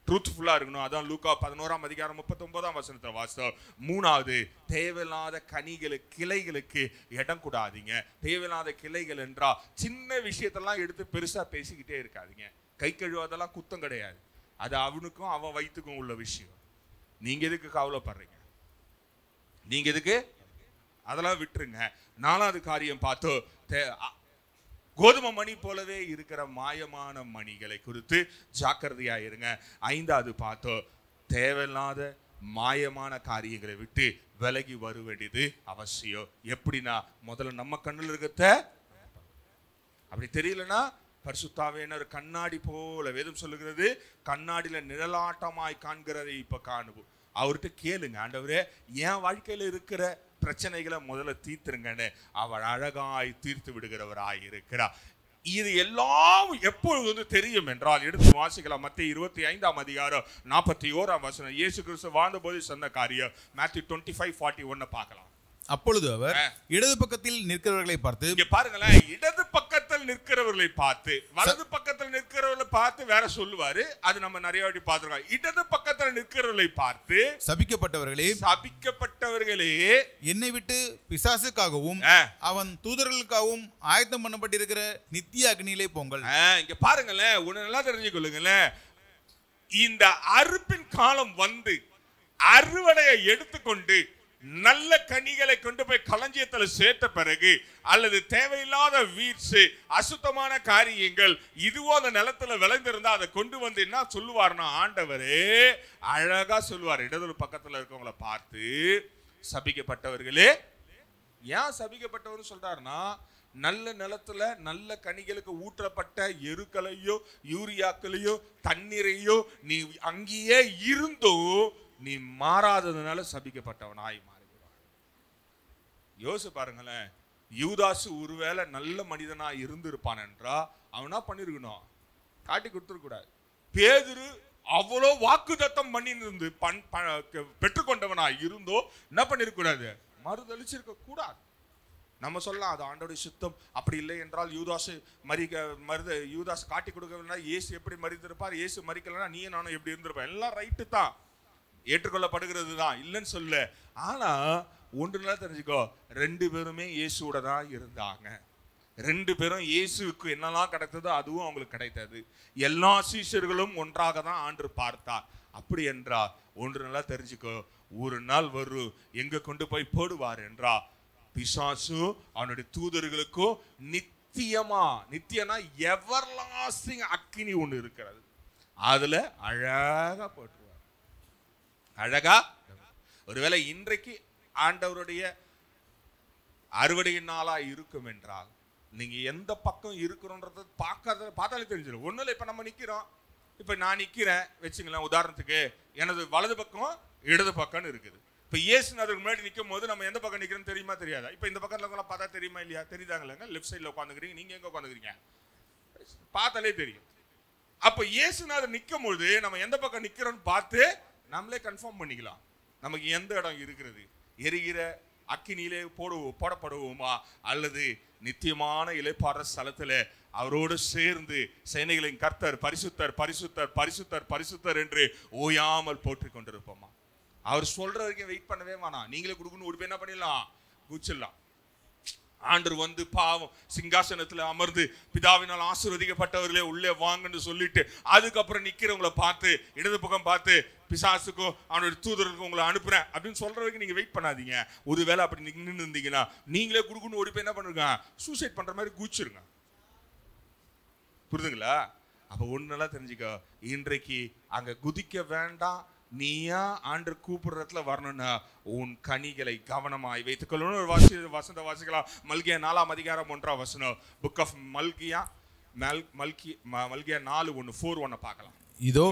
ட்ரூத்ஃபுல்லா இருக்கணும். அதான் லூக்கா 11:39 வாசம். 3வது, தேவையில்லாத கனிகளுக்கு, கிளைகளுக்கு இடம் கூடாதீங்க. தேவையில்லாத கிளைகள் என்றா சின்ன விஷயத்தெல்லாம் எடுத்து பெருசா பேசிக்கிட்டே இருக்காதீங்க. கை கழுவாதெல்லாம் குத்தம் கிடையாது, அது அவனுக்கும் அவன் வயிற்றுக்கும் உள்ள விஷயம். நீங்க எதுக்கு கவலைப்படுறீங்க? நீங்க எதுக்கு அதெல்லாம் விட்டுருங்க. 4வது காரியம் பார்த்தோ, கோதுமை மணி போலவே இருக்கிற மாயமான மணிகளை குறித்து ஜாக்கிரதையா இருங்க. 5வது பார்த்தோ, தேவையில்லாத மாயமான காரியங்களை விட்டு விலகி வர வேண்டியது அவசியம். எப்படின்னா, முதல்ல நம்ம கண்ணில் இருக்கிறத, அப்படி தெரியலன்னா பரிசுத்தாவியானவர் கண்ணாடி போல, வேதம் சொல்லுகிறது, கண்ணாடியில நிழலாட்டமாய் காண்கிறதை இப்ப காணுவோம். அவர்கிட்ட கேளுங்க, ஆண்டவரே என் வாழ்க்கையில இருக்கிற பிரச்சனைகளை முதல்ல தீர்த்துருங்கன்னு. அவர் அழகாய் தீர்த்து விடுகிறவராய் இருக்கிறார். இது எல்லாம் எப்பொழுது தெரியும் என்றால், எடுத்து வாசிக்கலாம். மத்தேயு 25:41 இயேசு கிறிஸ்து வாழ்ந்த போது சொன்ன காரியம். Matthew 25:41 பார்க்கலாம். அப்பொழுது அவர் இடது பக்கத்தில் நிற்கிறவர்களை பார்த்து, இங்க பாருங்களேன், இடது பக்கத்தில் நிற்கிறவர்களை பார்த்து, வலது பக்கத்தில் நிற்கிறவர்களை பார்த்து வேற சொல்லுவாரு. அது நம்ம நிறைய வாட்டி பார்த்திருக்கோம். இடது பக்கத்தில் நிற்கிறவர்களை பார்த்து, சபிக்கப்பட்டவர்களே, சபிக்கப்பட்டவர்களே, என்னை விட்டு பிசாசுக்காகவும் அவன் தூதர்களுக்காகவும் ஆயத்தம் பண்ணப்பட்டிருக்கிற நித்திய அக்னியிலே போங்கள். இங்க பாருங்களேன், ஒண்ணு நல்லா தெரிஞ்சுக்கொள்ளுங்களேன், இந்த அறுப்பின் காலம் வந்து அறுவடையை எடுத்துக்கொண்டு நல்ல கனிகளை கொண்டு போய் களஞ்சியத்துல சேர்த்த பிறகு அல்லது தேவையில்லாத வீழ்ச்சி அசுத்தமான காரியங்கள் இதுவோ அந்த நிலத்துல விளைந்திருந்தா அதை கொண்டு வந்து என்ன சொல்லுவார்னா ஆண்டவரே அழகா சொல்லுவார். இடது பக்கத்துல இருக்கவங்களை பார்த்து, சபிக்கப்பட்டவர்களே. ஏன் சபிக்கப்பட்டவர் சொல்றாருன்னா, நல்ல நிலத்துல நல்ல கனிகளுக்கு ஊற்றப்பட்ட எருக்களையோ யூரியாக்களையோ தண்ணீரையோ நீ அங்கேயே இருந்தோ நீ மாறாததுனால சபிக்கப்பட்டவனாய் மாறுகிறான். யோசிச்சு பாருங்களேன், யூதாசு ஒருவேளை நல்ல மனிதனா இருந்திருப்பான் என்றா அவனா பண்ணிருக்கணும், காட்டி கொடுத்துருக்கூடாது. பேதுரு அவ்வளோ வாக்குத்தத்தம் பண்ணி இருந்து பெற்றுக்கொண்டவனா இருந்தோ என்ன பண்ணிருக்கூடாது, மறுதளிச்சிருக்க கூடாது. நம்ம சொல்லலாம் அது ஆண்டோடைய சுத்தம். அப்படி இல்லை என்றால் யூதாசு யூதாசு காட்டி கொடுக்கலன்னா இயேசு எப்படி மறிந்திருப்பார், இயேசு மறிக்கலன்னா நீ நானும் எப்படி இருந்திருப்பேன். எல்லாம் ரைட்டு தான், ஏற்றுக்கொள்ளப்படுகிறது தான், இல்லைன்னு சொல்ல. ஆனா ஒன்று நல்லா தெரிஞ்சுக்கோ, ரெண்டு பேருமே இயேசுவோட தான் இருந்தாங்க. ரெண்டு பேரும் இயேசுக்கு என்னெல்லாம் கிடைத்ததோ அதுவும் அவங்களுக்கு கிடைத்தது. எல்லா சீஷர்களும் ஒன்றாக தான் ஆண்டு பார்த்தார். அப்படி என்றா ஒன்று நல்லா தெரிஞ்சுக்கோ, ஒரு நாள் வரும் எங்க கொண்டு போய் போடுவார் என்றா பிசாசு அவனுடைய தூதர்களுக்கும் நித்தியனா எவர்லாஸ்டிங் அக்கினி ஒன்று இருக்கிறது, அதுல அழகா போட்டுருவார். அழகா ஒருவேளை இன்றைக்கு ஆண்டவருடைய அறுவடையின் நாளா இருக்கும் என்றால் நீங்க எந்த பக்கம் இருக்கிறோன்றத பார்த்தாலே தெரிஞ்சிடும். ஒன்றும் இல்லை, இப்ப நம்ம நிக்கிறோம், இப்ப நான் நிக்கிறேன் வச்சுங்களேன், உதாரணத்துக்கு எனது வலது பக்கம் இடது பக்கம்னு இருக்குது. இப்ப இயேசுநாதருக்கு முன்னாடி நிற்கும் போது நம்ம எந்த பக்கம் நிக்கிறோம் தெரியுமா தெரியாதா? இப்ப இந்த பக்கத்துல பார்த்தா தெரியுமா இல்லையா? தெரியுதாங்களேங்க. லெஃப்ட் சைட்ல உட்காந்துக்கிறீங்க, நீங்க எங்க உட்காந்துக்கிறீங்க பார்த்தாலே தெரியும். அப்ப இயேசுநாதர் நிற்கும் பொழுது நம்ம எந்த பக்கம் நிக்கிறோம்னு பார்த்து நம்மளே கன்ஃபார்ம் பண்ணிக்கலாம் நமக்கு எந்த இடம் இருக்கிறது. எரிகிற அக்கினியிலே போடப்படுவோமா அல்லது நித்தியமான இளைப்பாற ஸ்தலத்துல அவரோடு சேர்ந்து சேனைகளின் கர்த்தர் பரிசுத்தர் பரிசுத்தர் பரிசுத்தர் பரிசுத்தர் என்று ஓயாமல் போற்றிக் கொண்டிருப்போமா? அவர் சொல்ற வரைக்கும் வெயிட் பண்ணவே வேணாம். நீங்களே கொடுக்கணும் ஒரு பேர் என்ன பண்ணிடலாம், குச்சிடலாம். ஆண்டர் வந்து பாவம் சிங்காசனத்துல அமர்ந்து பிதாவினால் ஆசீர்வதிக்கப்பட்டவர்களே உள்ளே வாங்கன்னு சொல்லிட்டு அதுக்கப்புறம் நிக்கிறவங்களை பார்த்து இடது பக்கம் பார்த்து பிசாசுக்கும் அவனுடைய தூதருக்கும் உங்களை அனுப்புறேன் அப்படின்னு சொல்ற வரைக்கும் நீங்க வெயிட் பண்ணாதீங்க. ஒருவேளை அப்படி நின்று இருந்தீங்கன்னா நீங்களே கொடுக்கணும் ஓடி போய் என்ன பண்ணுங்க, சூசைட் பண்ற மாதிரி குச்சிருங்க. புரியுதுங்களா? அப்ப ஒண்ணு நல்லா தெரிஞ்சுக்க, இன்றைக்கு அங்க குதிக்க வேண்டாம். நீயா ஆண்டு கூப்பிடுறதுல வரணும்னா உன் கனிகளை கவனமாய் வைத்துக் கொள்ளணும். ஒரு வசந்த வாசிக்கலாம். மல்கியா 4ஆம் அதிகாரம் 1ஆம் வசனம். புக் ஆஃப் மல்கியா 4:1 பார்க்கலாம். இதோ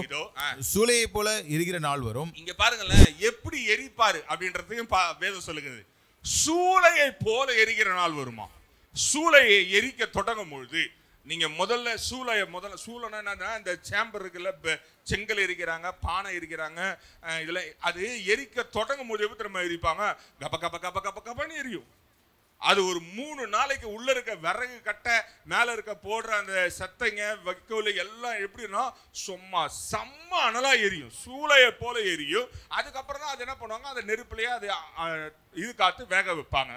சூளையை போல எரிகிற நாள் வரும். இங்க பாருங்களேன் எப்படி எரிப்பாரு அப்படின்றதையும் வேதம் சொல்லுகிறது. சூளையை போல எரிகிற நாள் வருமா? சூளையை எரிக்க தொடங்கும் பொழுது நீங்க முதல்ல சூளைனா என்னன்னா இந்த சேம்பர் இருக்குல்ல, செங்கல் எரிக்கிறாங்க, பானை எரிக்கிறாங்க, இதுல அது எரிக்க தொடங்கும் போது எப்படி திரும்ப எரிப்பாங்க, கப கப கப கப கபன்னு எரியும். அது ஒரு 3 நாளைக்கு உள்ள இருக்க விறகு கட்டை மேல இருக்க போடுற அந்த சத்தைங்க வைக்கோல் எல்லாம் எப்படின்னா செம்ம அனலா எரியும், சூளையை போல எரியும். அதுக்கப்புறம் தான் அது என்ன பண்ணுவாங்க, அந்த நெருப்புலயே அது இது காத்து வேக வைப்பாங்க.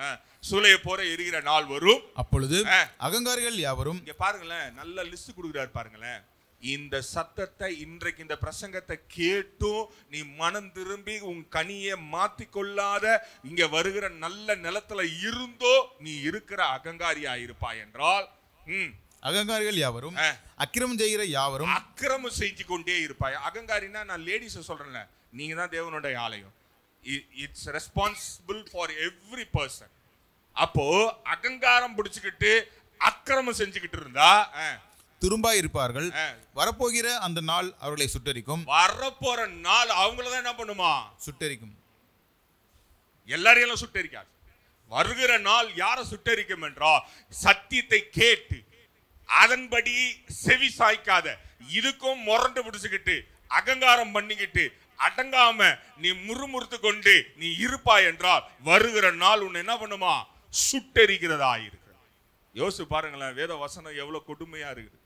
சூளையை போல எரிகிற நாள் வரும். அப்பொழுது அகங்காரிகள் யாவரும், இங்க பாருங்களேன் நல்ல லிஸ்ட் கொடுக்குறாரு பாருங்களேன். இந்த சத்தத்தை இன்றைக்கு இந்த பிரசங்கத்தை கேட்டும் நீ மனம் திரும்பி உன் கனியை மாத்திக்கொள்ளாத இங்க வருகிற நல்ல நிலத்துல இருந்தோ நீ இருக்கிற அகங்காரியா இருப்பாய் என்றால் அகங்காரிகள் யாவரும் அக்கிரமம் செய்கிற யாவரும் அக்கிரமம் செஞ்சு கொண்டே இருப்பாய். அகங்காரினா நான் லேடிஸ் சொல்றேன்ல, நீங்க தான் தேவனுடைய ஆலயம். It's responsible for every person. அப்போ அகங்காரம் பிடிச்சுக்கிட்டு அக்கிரமம் செஞ்சுக்கிட்டு இருந்தா துரும்பாய் இருப்பார்கள். வரப்போகிற அந்த நாள் அவர்களை சுட்டரிக்கும். வரப்போற நாள் அவங்களதான் என்ன பண்ணுமா, சுட்டரிக்கும். எல்லாரையும் சுட்டரிக்காது. வருகிற நாள் யாரை சுட்டரிக்கும் என்றா சத்தியத்தை கேட்டு அதன்படி செவி சாய்க்காத இதுக்கும் முரண்டு பிடிச்சுக்கிட்டு அகங்காரம் பண்ணிக்கிட்டு அடங்காம நீ முறுமுறுத்து கொண்டு நீ இருப்பாய் என்றால் வருகிற நாள் உன்னை என்ன பண்ணுமா, சுட்டரிக்கிறதா இருக்கு. யோசிச்சு பாருங்களேன், வேத வசனம் எவ்வளவு கொடுமையா இருக்குது.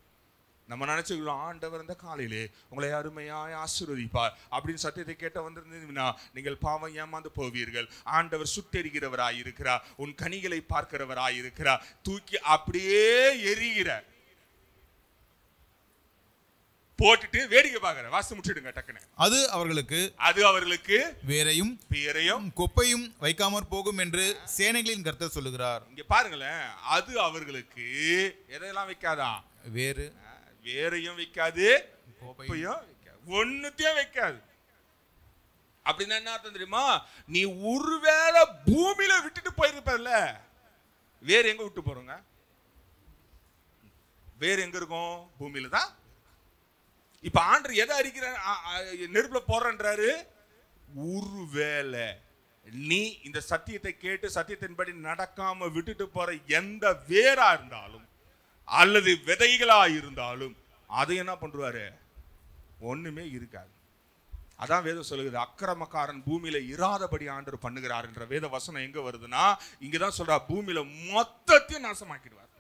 நம்ம நினைச்சுக்கிறோம் ஆண்டவர் இந்த காலையிலே உங்களை அருமையாய் ஆசீர்வதிப்பார் அப்படின்னு சத்தியத்தை கேட்ட வந்திருந்தீங்கன்னா நீங்கள் பாவம் ஏமாந்து போவீர்கள். ஆண்டவர் சுட்டெரிக்கிறவராய் இருக்கிறார், உன் கனிகளை பார்க்கிறவராய் இருக்கிறார், தூக்கி அப்படியே எரிகிற போட்டுட்டு வேடிக்கை பார்க்கிற. வாசி முடிச்சிடுங்க டக்குன்னு. அது அவர்களுக்கு வேரையும் பேரையும் கொப்பையும் வைக்காமற் போகும் என்று சேனைகளின் கர்த்தர் சொல்லுகிறார். இங்க பாருங்களேன், அது அவர்களுக்கு எதெல்லாம் வைக்காதா? வேரையும் வைக்காது, கொப்பையும் வைக்காது, ஒண்ணுத்தையும் வைக்காது. அப்படின்னா என்ன அர்த்தம் தெரியுமா? நீ ஒருவேளை பூமியில விட்டுட்டு போயிருப்பல, வேற எங்க விட்டு போறோங்க? வேற எங்க இருக்கும்? பூமியில தான். இப்ப ஆண்டவர் எதை அரிக்கிற நெருப்புல போறன்றாரு? ஒருவேளை நீ இந்த சத்தியத்தை கேட்டு சத்தியத்தின்படி நடக்காம விட்டுட்டு போற எந்த வேரா இருந்தாலும் அல்லது விதைகளா இருந்தாலும் அதை என்ன பண்றாரு? ஒண்ணுமே இருக்காது. அதான் வேதம் சொல்லுகிறது, அக்கிரமக்காரன் பூமியில இராதபடி ஆண்டவர் பண்ணுகிறார் என்ற வேத வசனம் எங்க வருதுன்னா, இங்கதான் சொல்றா, பூமியில மொத்தத்தையும் நாசமாக்கிடுவார்.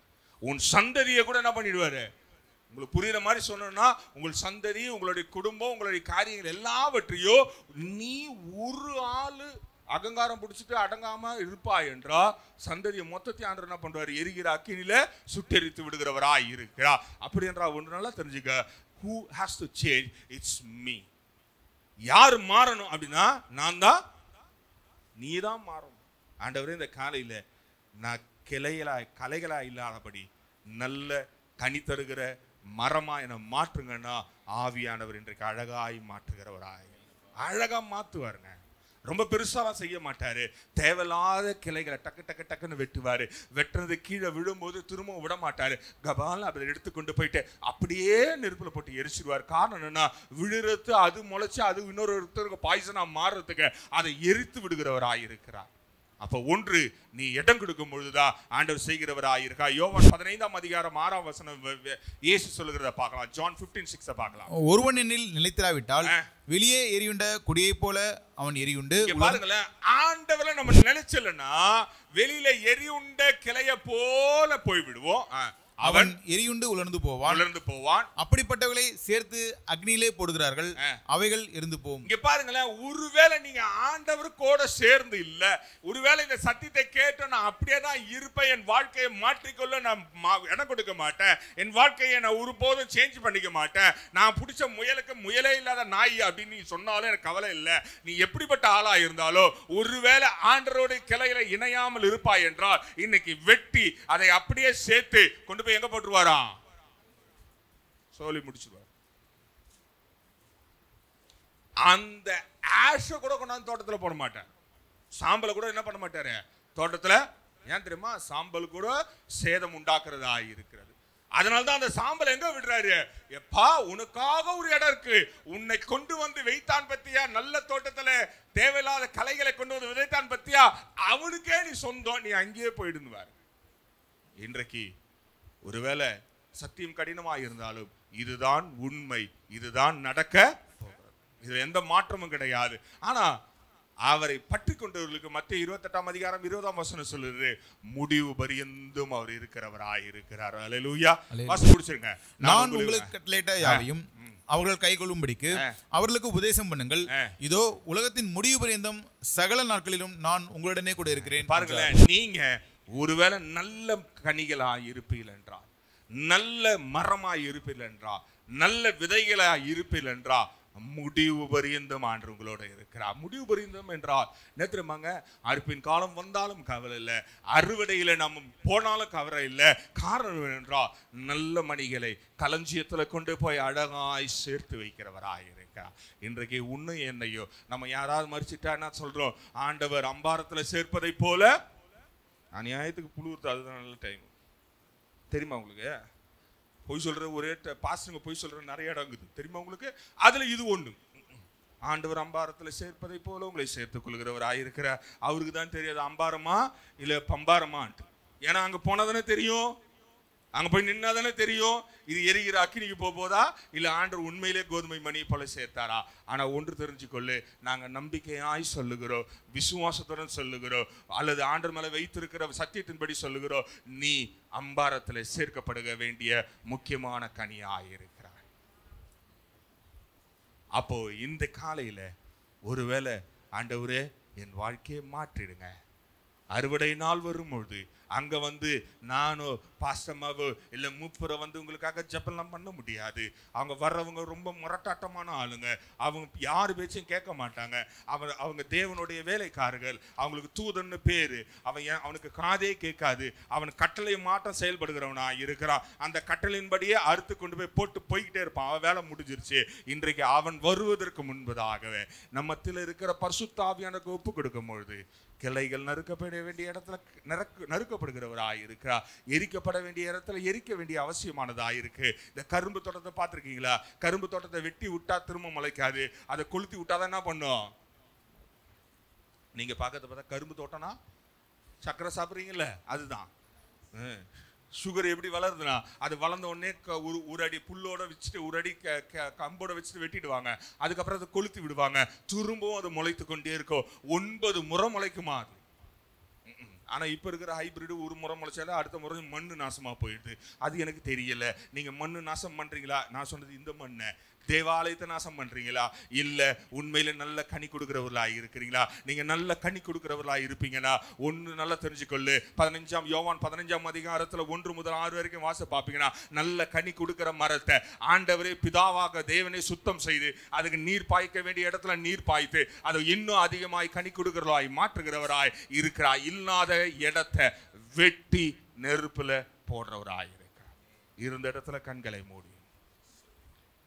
உன் சந்ததியை கூட என்ன பண்ணிடுவாரு? உங்களுக்கு புரியுற மாதிரி சொன்னா, உங்கள் சந்ததி, உங்களுடைய குடும்பம், உங்களுடைய காரியங்கள் எல்லாவற்றையும் நீ ஒரு ஆளு அகங்காரம் பிடிச்சிட்டு அடங்காம இருப்பா என்றா சந்ததியை மொத்தத்தையும் ஆண்டவர் என்ன பண்றாரு? எரிகிற அக்கினியில சுட்டெரித்து விடுகிறவராய் இருக்கிறார். அப்படி என்றா ஒன்று நல்லா தெரிஞ்சுக்க, who has to change? It's me. யார் மாறணும் அப்படின்னா நான் தான். நீ தான் மாறணும். ஆண்டவரே, இந்த காலையில நான் கலைகளா இல்லாதபடி நல்ல கனி தருகிற மரமா என மாற்றுங்கன்னா, ஆவியானவர் இன்றைக்கு அழகாய் மாற்றுகிறவராய் அழகா மாத்துவாருங்க. ரொம்ப பெருசாலாம் செய்ய மாட்டாரு. தேவையில்லாத கிளைகளை டக்கு டக்கு டக்குன்னு வெட்டுவாரு. வெட்டுறது கீழே விழும்போது திரும்ப விட மாட்டாரு. கபால் அதை எடுத்துக்கொண்டு போயிட்டு அப்படியே நெருப்புல போட்டு எரிச்சிடுவார். காரணம் என்னன்னா, விழுறது அது முளைச்சு அது இன்னொரு பாய்சனா மாறுறதுக்கு அதை எரித்து விடுகிறவராய் இருக்கிறார். அப்ப ஒன்று, நீ இடம் கொடுக்கும் பொழுதுதான் ஆண்டவர் செய்கிறவராயிருக்கா. யோவான் 15ஆம் அதிகாரம் 6ஆம் வசனம் இயேசு சொல்லுகிறத பார்க்கலாம். ஜான் 15:6 பார்க்கலாம். ஒருவன் என்னில் நிலைத்திராவிட்டால் வெளியே எரியுண்ட கொடியை போல அவன் எரியுண்டு. பாருங்களேன், ஆண்டவரை நம்ம நினைச்சலன்னா வெளியில எரியுண்ட கிளைய போல போய்விடுவோம். அவன் எரியுண்டு உலர்ந்து போவான். அப்படிப்பட்டவர்களை சேர்த்து அக்னியிலே போடுகிறார்கள், அவைகள் எரிந்து போகும். இங்க பாருங்களேன், ஒருவேளை நீங்க ஆண்டவருக்கோட சேர்ந்து இல்ல, ஒருவேளை இந்த சத்தியத்தை கேட்டு நான் அப்படியே தான் இருப்பேன், என் வாழ்க்கையை மாற்றிக்கொள்ள நான் இடம் கொடுக்க மாட்டேன், என் வாழ்க்கையை நான் ஒருபோதும் சேஞ்ச் பண்ணிக்க மாட்டேன், நான் பிடிச்ச முயலே இல்லாத நாய் அப்படின்னு நீ சொன்னாலும் எனக்கு கவலை இல்லை. நீ எப்படிப்பட்ட ஆளா இருந்தாலும் ஒருவேளை ஆண்டவருடைய கிளையில இணையாமல் இருப்பாய் என்றால் இன்னைக்கு வெட்டி அதை அப்படியே சேர்த்து கொண்டு போய் எங்க போட்டுருவாரா? சொல்லி முடிச்சுடுவார். அந்த ஆஷ கூட கொண்டாந்து தோட்டத்தில் போட மாட்டார். சாம்பலை கூட என்ன பண்ண மாட்டாரு தோட்டத்தில். ஏன் தெரியுமா? சாம்பல் கூட சேதம் உண்டாக்குறதா இருக்கிறது. அதனால்தான் அந்த சாம்பல் எங்க விடுறாரு? எப்பா, உனக்காக ஒரு இடம் இருக்கு, உன்னை கொண்டு வந்து வைத்தான் பத்தியா, நல்ல தோட்டத்துல தேவையில்லாத கலைகளை கொண்டு வந்து விதைத்தான் பத்தியா, அவனுக்கே நீ சொந்தம், நீ அங்கேயே போயிடுவார். இன்றைக்கு ஒருவேளை சத்தியம் கடினமாக இருந்தாலும் இதுதான் உண்மை, இதுதான் நடக்க போகிறது, இது எந்த மாற்றமும் கிடையாது. ஆனா அவரை பற்றி கொண்டவர்களுக்கு மத்திய 28ஆம் அதிகாரம் 20ஆம் வசனம் சொல்லுது, முடிவு பரியந்தும் அவர் இருக்கிறவராய் இருக்கிறார். அல்லேலூயா. வாசி முடிச்சிருங்க. நான் உங்களுக்கு கட்டளையிட்ட யாவையும் அவர்கள் கைகொள்ளும்படிக்கு அவர்களுக்கு உபதேசம் பண்ணுங்கள், இதோ உலகத்தின் முடிவு பரியந்தம் சகல நாட்களிலும் நான் உங்களுடனே கூட இருக்கிறேன். பாருங்களேன், நீங்க ஒருவேளை நல்ல கனிகளாய் இருப்பீர்கள் என்றால், நல்ல மரமாய் இருப்பீர்கள் என்றால், நல்ல விதைகளாய் இருப்பீர்கள் என்றால், முடிவு பரியந்தம் ஆண்டு உங்களோட இருக்கிறார். முடிவு பரியந்தம் என்றால் என்ன தெரியுமாங்க? அறுப்பின் காலம் வந்தாலும் கவலை இல்லை, அறுவடையில நம்ம போனாலும் கவலை இல்லை. காரணம் என்றால் நல்ல மணிகளை களஞ்சியத்துல கொண்டு போய் அழகாய் சேர்த்து வைக்கிறவராய் இருக்கிறார். இன்றைக்கு உன்னை என்னையோ நம்ம யாராவது மறிச்சிட்டா என்ன சொல்றோம்? ஆண்டவர் அம்பாரத்துல சேர்ப்பதை போல அநியாயத்துக்கு புழுவுறது. அதுதான் நல்ல டைம் தெரியுமா உங்களுக்கு? பொய் சொல்ற ஒரே பாஸ்டருங்க பொய் சொல்ற நிறைய இடம் இருக்குது தெரியுமா உங்களுக்கு? அதுல இது ஒண்ணு. ஆண்டவர் அம்பாரத்துல சேர்ப்பதை போல உங்களை சேர்த்துக் கொள்கிறவர் ஆயிருக்கிற. அவருக்கு தான் தெரியாது அம்பாரமா இல்ல பம்பாரமான்ட்டு. ஏன்னா அங்க போனதானே தெரியும், அங்க போய் நின்னாதானே தெரியும் இது எரிகிற அக்கினிக்கு போதா இல்ல ஆண்டவர் உண்மையிலே கோதுமை மணி போல சேர்த்தாரா. ஆனா ஒன்று தெரிஞ்சுக்கொள்ளு, நாங்க நம்பிக்கையாய் சொல்லுகிறோம், விசுவாசத்துடன் சொல்லுகிறோம், அல்லது ஆண்டவர் மேல வைத்திருக்கிற சத்தியத்தின்படி சொல்லுகிறோம், நீ அம்பாரத்துல சேர்க்கப்படுக வேண்டிய முக்கியமான கனியாயிருக்கிறார். அப்போ இந்த காலையில ஒருவேளை ஆண்டவரே என் வாழ்க்கையை மாற்றிடுங்க, அறுவடை நாள் வரும்பொழுது அங்க வந்து நானோ பாஸ்டமாவோ இல்லை மூப்பரை வந்து உங்களுக்காக ஜெபம்லாம் பண்ண முடியாது. அவங்க வர்றவங்க ரொம்ப முரட்டாட்டமான ஆளுங்க. அவங்க யாரு பேச்சையும் கேட்க மாட்டாங்க. அவங்க தேவனுடைய வேலைக்காரர்கள். அவங்களுக்கு தூதன்னு பேரு. அவனுக்கு காதே கேட்காது. அவன் கட்டளை மாற்றம் செயல்படுகிறவனா இருக்கிறான். அந்த கட்டளையின்படியே அறுத்து கொண்டு போய் போட்டு போய்கிட்டே இருப்பான். அவன் வேலை முடிஞ்சிருச்சு. இன்றைக்கு அவன் வருவதற்கு முன்பதாகவே நம்மத்தில் இருக்கிற பரிசுத்த ஆவியானவருக்கு ஒப்பு கொடுக்கும் பொழுது கிளைகள் நறுக்கப்பட வேண்டிய இடத்துல நறுக்கப்படுகிறவராய் இருக்கிறா. எரிக்கப்பட வேண்டிய இடத்துல எரிக்க வேண்டிய அவசியமானதாக இருக்கு. இந்த கரும்பு தோட்டத்தை பார்த்துருக்கீங்களா? கரும்பு தோட்டத்தை வெட்டி விட்டா திரும்ப முளைக்காது. அதை கொளுத்தி விட்டாதான் என்ன பண்ணும்? நீங்க பார்க்கறத பார்த்தா கரும்பு தோட்டம்னா சக்கரை சாப்பிட்றீங்கல்ல, அதுதான். சுகர் எப்படி வளருதுன்னா அது வளர்ந்த உடனே ஒரு அடி புல்லோட வச்சுட்டு ஒரு அடி கம்போட வச்சுட்டு வெட்டிடுவாங்க. அதுக்கப்புறம் அதை கொளுத்தி விடுவாங்க. திரும்பவும் அது முளைத்து கொண்டே இருக்கும். 9 முறை முளைக்குமா அது. ஆனா இப்ப இருக்கிற ஹைபிரிடு ஒரு முறை முளைச்சாலும் அடுத்த முறை மண்ணு நாசமா போயிடுது. அது எனக்கு தெரியல. நீங்க மண்ணு நாசம் பண்றீங்களா? நான் சொன்னது இந்த மண்ணை. தேவாலயத்தை நாசம் பண்றீங்களா? இல்ல உண்மையில நல்ல கனி கொடுக்கிறவர்களா இருக்கிறீங்களா? நீங்க நல்ல கனி கொடுக்கிறவர்களா இருப்பீங்கன்னா ஒன்னு நல்லா தெரிஞ்சுக்கொள்ளு. யோவான் 15ஆம் அதிகாரத்துல 1 முதல் 6 வரைக்கும் வாச பாப்பீங்கன்னா நல்ல கனி கொடுக்கிற மரத்தை ஆண்டவரே பிதாவாக தேவனே சுத்தம் செய்து அதுக்கு நீர் பாய்க்க வேண்டிய இடத்துல நீர் பாய்த்து அதை இன்னும் அதிகமாய் கனி கொடுக்கிறவராய் மாற்றுகிறவராய் இருக்கிறார். இல்லாத இடத்தை வெட்டி நெருப்புல போடுறவராய் இருக்கிறார். இருந்த இடத்துல கண்களை மூடி.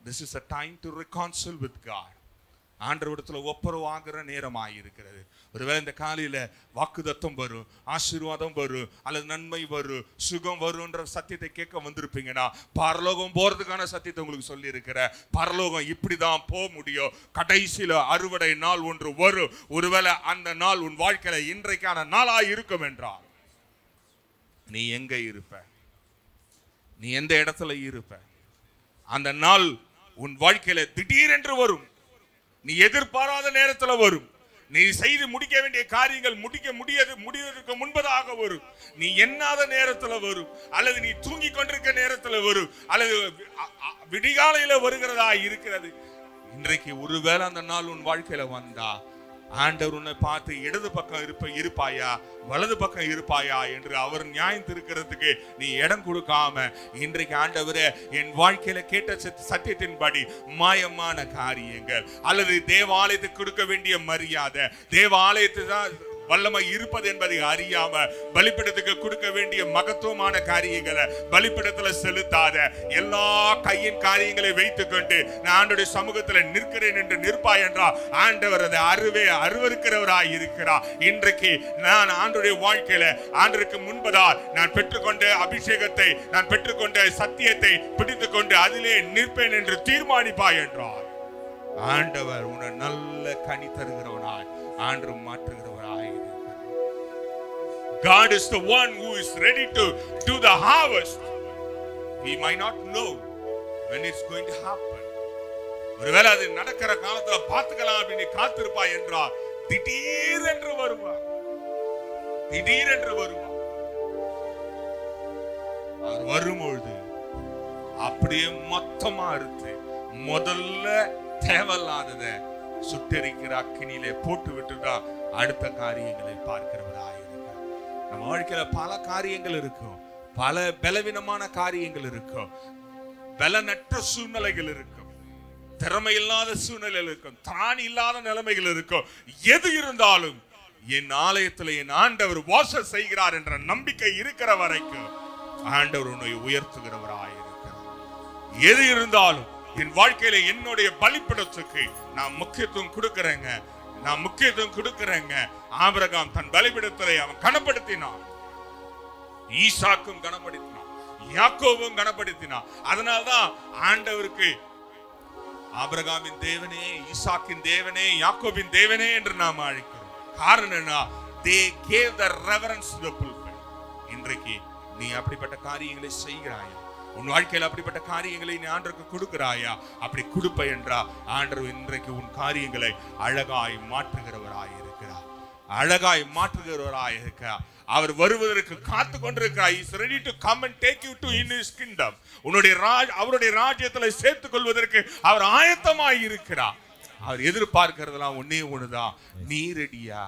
This is a time to reconcile with God. ஆண்டவரிடத்துல ஒப்புரவாகிற நேரமாய் இருக்கிறது. ஒருவேளை இந்த காலையில வாக்குத்தத்தம் வரும், ஆசீர்வாதம் வரும், அல்லது நன்மை வரும், சுகம் வரும்ன்ற சத்தியத்தை கேட்க வந்திருப்பீங்கன்னா பரலோகம் போறதுக்கான சத்தியத்தை உங்களுக்கு சொல்லி இருக்கிற. பரலோகம் இப்படிதான் போக முடியும். கடைசியில அறுவடை நாள் ஒன்று வரும். ஒருவேளை அந்த நாள் உன் வாழ்க்கையில இன்றைக்கான நாளாய் இருக்கும் என்றால் நீ எங்க இருப்ப? நீ எந்த இடத்துல இருப்ப? அந்த நாள் உன் வாழ்க்கையில திடீரென்று வரும். நீ எதிர்பாராத நேரத்துல வரும். நீ செய்து முடிக்க வேண்டிய காரியங்கள் முடிவதற்கு முன்பதாக வரும். நீ எண்ணாத நேரத்துல வரும். அல்லது நீ தூங்கி கொண்டிருக்க நேரத்துல வரும். அல்லது விடிகாலையில வருகிறதா இருக்கிறது. இன்றைக்கு ஒருவேளை அந்த நாள் உன் வாழ்க்கையில வந்தா ஆண்டவர் உன்னை பார்த்து இடது பக்கம் இருப்பாயா வலது பக்கம் இருப்பாயா என்று அவர் நியாயம் திருக்கிறதுக்கு நீ இடம் கொடுக்காம இன்றைக்கு ஆண்டவரே என் வாழ்க்கையில கேட்ட சத்தியத்தின்படி மாயமான காரியங்கள் அல்லது தேவாலயத்துக்கு கொடுக்க வேண்டிய மரியாதை, தேவாலயத்தை தான் வல்லமை இருப்பது என்பதை அறியாம பலிபீடத்துக்கு கொடுக்க வேண்டிய மகத்துவமான காரியங்களை பலிபீடத்துல செலுத்தாத எல்லா கையின் காரியங்களை வைத்துக் கொண்டு நான் ஆண்டவருடைய சமூகத்துல நிற்கிறேன் என்று நிற்பாய் என்றால் ஆண்டவர் அதை அருவருக்கிறவராய் இருக்கிறார். இன்றைக்கு நான் ஆண்டவருடைய வாழ்க்கையில ஆண்டவருக்கு முன்பதால் நான் பெற்றுக்கொண்ட அபிஷேகத்தை, நான் பெற்றுக்கொண்ட சத்தியத்தை பிடித்துக் கொண்டு அதிலே நிற்பேன் என்று தீர்மானிப்பாய் என்றார். ஆண்டவர் உன்னை நல்ல கனி தருகிறவனாய் ஆண்டு மாற்றுகிறவராய். God is the one who is ready to do the harvest. We might not know when it's going to happen. ஒருவேளை அது நடக்கிற காலத்துல பார்த்துக்கலாம் அப்படின்னு காத்திருப்பாய் என்றால் திடீரென்று வருவார். திடீரென்று வருவார். அவர் வரும்பொழுது அப்படியே மொத்தமா அறுத்து முதல்ல தேவையில்லாதத சுட்டெரிக்கிற அக்கினியிலே போட்டு விட்டுதான் அடுத்த காரியங்களை பார்க்கிறவராய் இருக்கிறார். நம்ம வாழ்க்கையில பல காரியங்கள் இருக்கும், பல பலவீனமான காரியங்கள் இருக்கும், பலனற்ற சூழ்நிலைகள் இருக்கும், திறமை இல்லாத சூழ்நிலைகள் இருக்கும், திராணி இல்லாத நிலைமைகள் இருக்கும். எது இருந்தாலும் என் ஆலயத்தில் என் ஆண்டவர் வாசம் செய்கிறார் என்ற நம்பிக்கை இருக்கிற வரைக்கும் ஆண்டவர் உன்னை உயர்த்துகிறவராய் இருக்கிறார். எது இருந்தாலும் என் வாழ்க்கையில என்னுடைய பலிபீடத்துக்கு நான் முக்கியத்துவம் கொடுக்கிறேங்க, நான் முக்கியத்துவம் கொடுக்கிறேங்க. ஆபிரகாம் தன் பலிபீடத்தை அவன் கனப்படுத்தினான், ஈசாக்கும் கனப்படுத்தினான், யாக்கோபும் கனப்படுத்தினான். அதனால்தான் ஆண்டவருக்கு ஆபிரகாமின் தேவனே, ஈசாக்கின் தேவனே, யாக்கோபின் தேவனே என்று நாம் அழைக்கிறோம். காரணம் என்ன? they gave the reverence to the pulpit. இன்றைக்கு நீ அப்படிப்பட்ட காரியங்களை செய்கிறாயா? உன் வாழ்க்கையில் அப்படிப்பட்ட காரியங்களை நீ ஆண்டவருக்கு கொடுக்கிறாயா? அப்படி கொடுப்ப என்றா ஆண்டவர் இன்றைக்கு உன் காரியங்களை அழகாய் மாற்றுகிறவராய் இருக்கிறார். அழகாய் மாற்றுகிறவராய் இருக்கிறார். அவர் வருவதற்கு காத்து கொண்டிருக்கிறார். He is ready to come and take you to in his kingdom. அவருடைய ராஜ்யத்தில் சேர்த்துக் கொள்வதற்கு அவர் ஆயத்தமாய் இருக்கிறார். அவர் எதிர்பார்க்கிறதெல்லாம் ஒன்னே ஒண்ணுதான், நீ ரெடியா?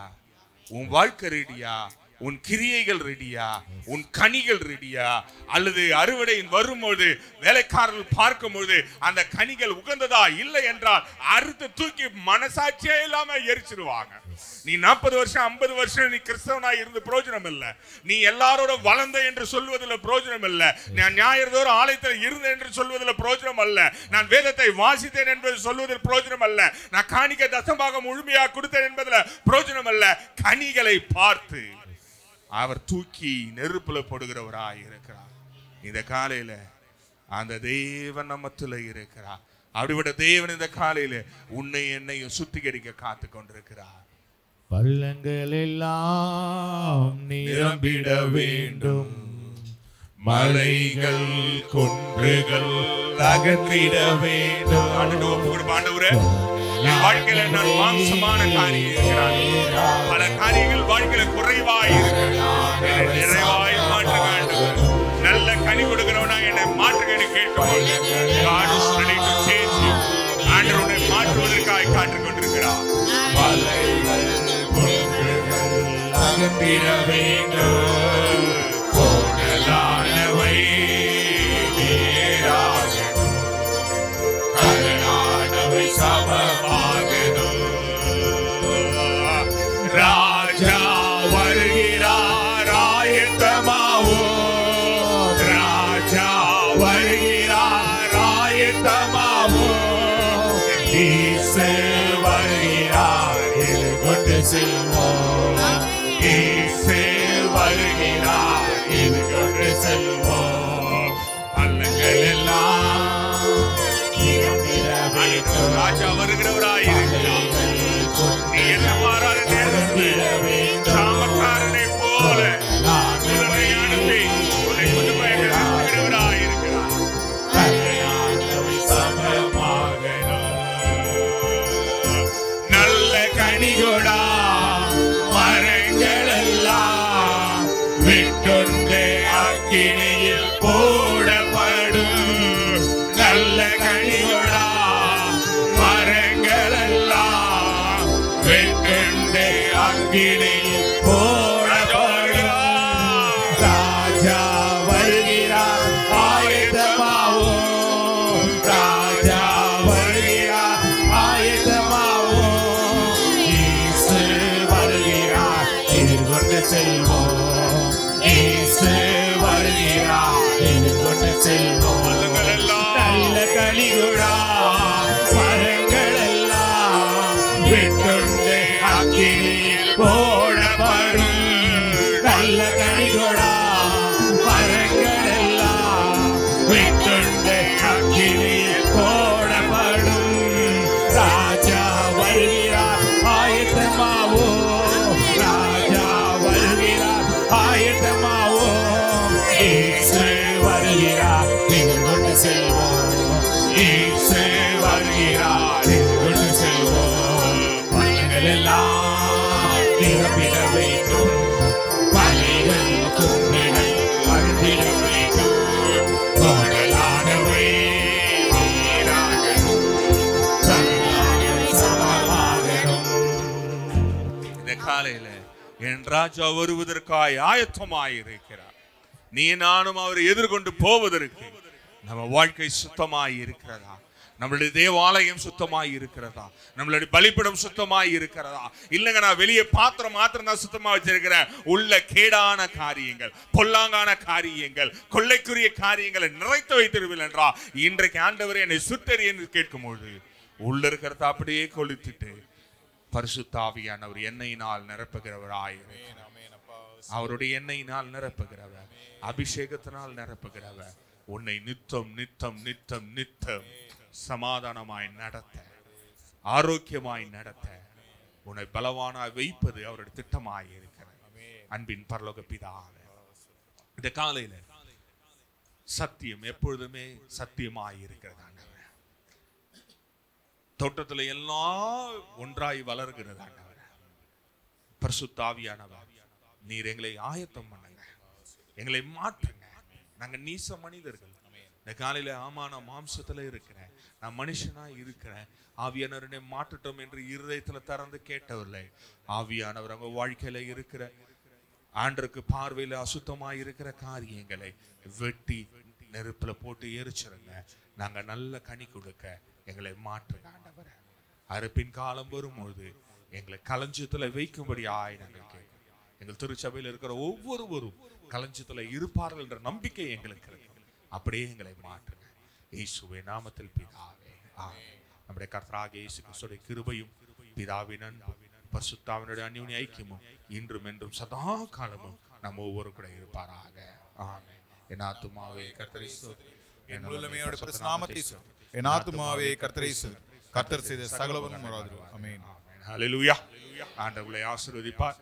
உன் வாழ்க்கை ரெடியா? உன் கிரியைகள் ரெடியா? உன் கனிகள் ரெடியா? அல்லது அறுவடை வரும்போது வேலைக்காரர்கள் பார்க்கும்போது அந்த கனிகள் உகந்ததா இல்லை என்றால் அறுத்து தூக்கி மனசாட்சியே இல்லாம எரிச்சிருவாங்க. நீ 40 வருஷம் 50 வருஷம் நீ கிறிஸ்தவனா இருந்து பிரயோஜனம் இல்ல. நீ எல்லாரோட வளர்ந்த என்று சொல்வதில் பிரயோஜனம் இல்ல. நான் ஞாயிறுதோறும் ஆலயத்தில் இருந்த என்று சொல்வதில் பிரயோஜனம் அல்ல. நான் வேதத்தை வாசித்தேன் என்பது சொல்வதில் பிரயோஜனம் அல்ல. நான் காணிக்கை தசமாக முழுமையாக கொடுத்தேன் என்பதில் பிரயோஜனம் அல்ல. கனிகளை பார்த்து அவர் தூக்கி நெருப்புல போடுகிறவராய் இருக்கிறார். இந்த காலையில அந்த தேவன் நம்மத்துல இருக்கிறார். அப்படிப்பட்ட தேவன் இந்த காலையில உன்னை என்னையும் சுத்திகரிக்க காத்து கொண்டிருக்கிறார். பள்ளங்கள் எல்லாம் நிரம்பிட வேண்டும், மலைகள் குன்றுகள் அகற்றிட வேண்டும். ஆண்டவரே, என் வாழ்க்கையில நான் மாம்சமான காரியம் இருக்கிறான். பல காரியங்கள் வாழ்க்கையில குறைவாய் நிறைவாய் மாற்றுங்க. நல்ல கனி கொடுக்கிறவனா என்னை மாற்றுங்க கேட்கும்போது ஆண்டவரை மாற்றுவதற்காக காத்துக் கொண்டிருக்கிறார். அகற்றிட வேண்டும், கோணலானவை நேராகணும், கரலானவை சமமாகணும். ராஜா வருகிறார், ஆயத்தமாவோ. ராஜா வருகிறார், ஆயத்தமாவோ. இயேசு வருகிறார், எதிர்கொண்டு செல்வோம். இயேசு வருகிறார், எதிர்கொண்டு செல்வோம். பள்ளங்கள் எல்லாம் நிரம்பிட வேண்டும். ராஜா வருகிறவராயிருக்கிறார். நீ என்ன மாறாத நேரத்தில் சாமக்காரனை போல உன்னை புதுமையானவராயிருக்கிறார். நல்ல கனிகொடா மரங்கள் எல்லாம் விட்டுண்டு அக்கினியில் போடப்படும். நல்ல கனிகொடா மரங்கள் எல்லாம் விட்டுண்டு அக்கினியில் போடப்படும். ராஜா வருகிறார், ஆயத்தமாவோம். ராஜா வருகிறார், ஆயத்தமாவோம். இயேசு வருகிறார், எதிர்கொண்டு செல்வோம். இயேசு வருகிறார், எதிர்கொண்டு செல்வோம். நல்ல கனிகொடா மரங்கள் எல்லாம் விட்டுண்டு அக்கினியில் போடப்படும். நல்ல கனிகொடா மரங்கள் எல்லாம் விட்டுண்டு அக்கினியில் போடப்படும். ராஜா வருகிறார், ஆயத்தமாவோ. ராஜா வருகிறார், ஆயத்தமாவோ. இயேசு வருகிறார், எதிர்கொண்டு செல்வோம். இயேசு வருகிறார், எதிர்கொண்டு செல்வோம். பள்ளங்கள் எல்லாம் நிரம்பிட வேண்டும், மலைகள் குன்றுகள் அகற்றிட வேண்டும். கோணலானவை நீராகணும், கரலானவை சமமாகணும். இந்த காலையில என் ராஜா வருவதற்காய் ஆயத்தமாயிருக்கிறார். நீ நானும் அவரை எதிர்கொண்டு போவதற்கு நம்ம வாழ்க்கை சுத்தமாய் இருக்கிறதா? நம்மளுடைய தேவாலயம் சுத்தமாய் இருக்கிறதா? நம்மளுடைய பலிபீடம் சுத்தமாய் இருக்கிறதா? இல்லைங்க, நான் வெளியே பாத்திரம் மாத்திரம் தான் சுத்தமா வச்சிருக்கிறேன். உள்ள கேடான காரியங்கள், பொல்லாங்கான காரியங்கள், கொள்ளைக்குரிய காரியங்களை நிறைத்து வைத்திருவில் என்றா இன்றைக்கு ஆண்டவரே என்னை சுத்தரி என்று கேட்கும்போது உள்ள இருக்கிறத அப்படியே கொளுத்திட்டு பரிசுத்த ஆவியானவர் எண்ணெயினால் நிரப்புகிறவராயிருக்கிறார். அவருடைய எண்ணெயினால் நிரப்புகிறவர், அபிஷேகத்தினால் நிரப்புகிறவர் உன்னை நித்தம் நித்தம் நித்தம் நித்தம் சமாதானமாய் நடத்த, ஆரோக்கியமாய் நடத்த, உன்னை பலவானாய் வைப்பது அவருடைய திட்டமாய் இருக்கிறது. அன்பின் பரலோக பிதாவே, இந்த காலையில சத்தியம் எப்பொழுதுமே சத்தியமாய் இருக்கிறது. தோட்டத்தில் எல்லாம் ஒன்றாய் வளர்கிறது. பரிசுத்த ஆவியானவர், நீர் எங்களை ஆயத்தம் பண்ணுங்க, எங்களை மாற்றுங்க. நாங்க நீச மனிதர்கள். இந்த காலையில ஆமா நான் மாம்சத்துல இருக்கிறேன், நான் மனுஷனா இருக்கிறேன், ஆவியானவரை மாற்றட்டும் என்று இருதயத்துல திறந்து கேட்டவர்களே, ஆவியானவர் அவங்க வாழ்க்கையில இருக்கிற ஆண்டருக்கு பார்வையில் அசுத்தமாய் இருக்கிற காரியங்களை வெட்டி நெருப்புல போட்டு எரிச்சிருங்க. நாங்க நல்ல கனி கொடுக்க எங்களை மாற்றுங்க ஆண்டவரே. அறுப்பின் காலம் வரும்பொழுது எங்களை களஞ்சியத்துல வைக்கும்படி நாங்கள் கேட்கிறோம். எங்கள் திருச்சபையில் இருக்கிற ஒவ்வொருவரும் களஞ்சியத்துல இருப்பார்கள் என்ற நம்பிக்கை எங்களுக்கு இருக்கும். அப்படியே எங்களை மாற்றுங்க இயேசுவின் நாமத்தில் பிதாவே, ஆமென். நம்முடைய கர்த்தராகிய இயேசு கிறிஸ்துவின் கிருபையும் பிதாவின் அன்பும் பரிசுத்தாவினுடைய அந்யோன்ய ஐக்கியமும் இன்றும் என்றும் சதா காலமும் நம்ம ஒவ்வொரு கூட இருப்பாராக. ஆமென். என் ஆத்துமாவே கர்த்தரை ஸ்தோத்திரி, என் முழுமையோட நாமத்தை ஸ்தோத்திரி. என் ஆத்துமாவே கர்த்தரை ஸ்தோத்திரி. கர்த்தர் செய்த சகலவரும் ஆமென். ஹல்லேலூயா. ஆண்டவரை ஆசீர்வதிப்பார்.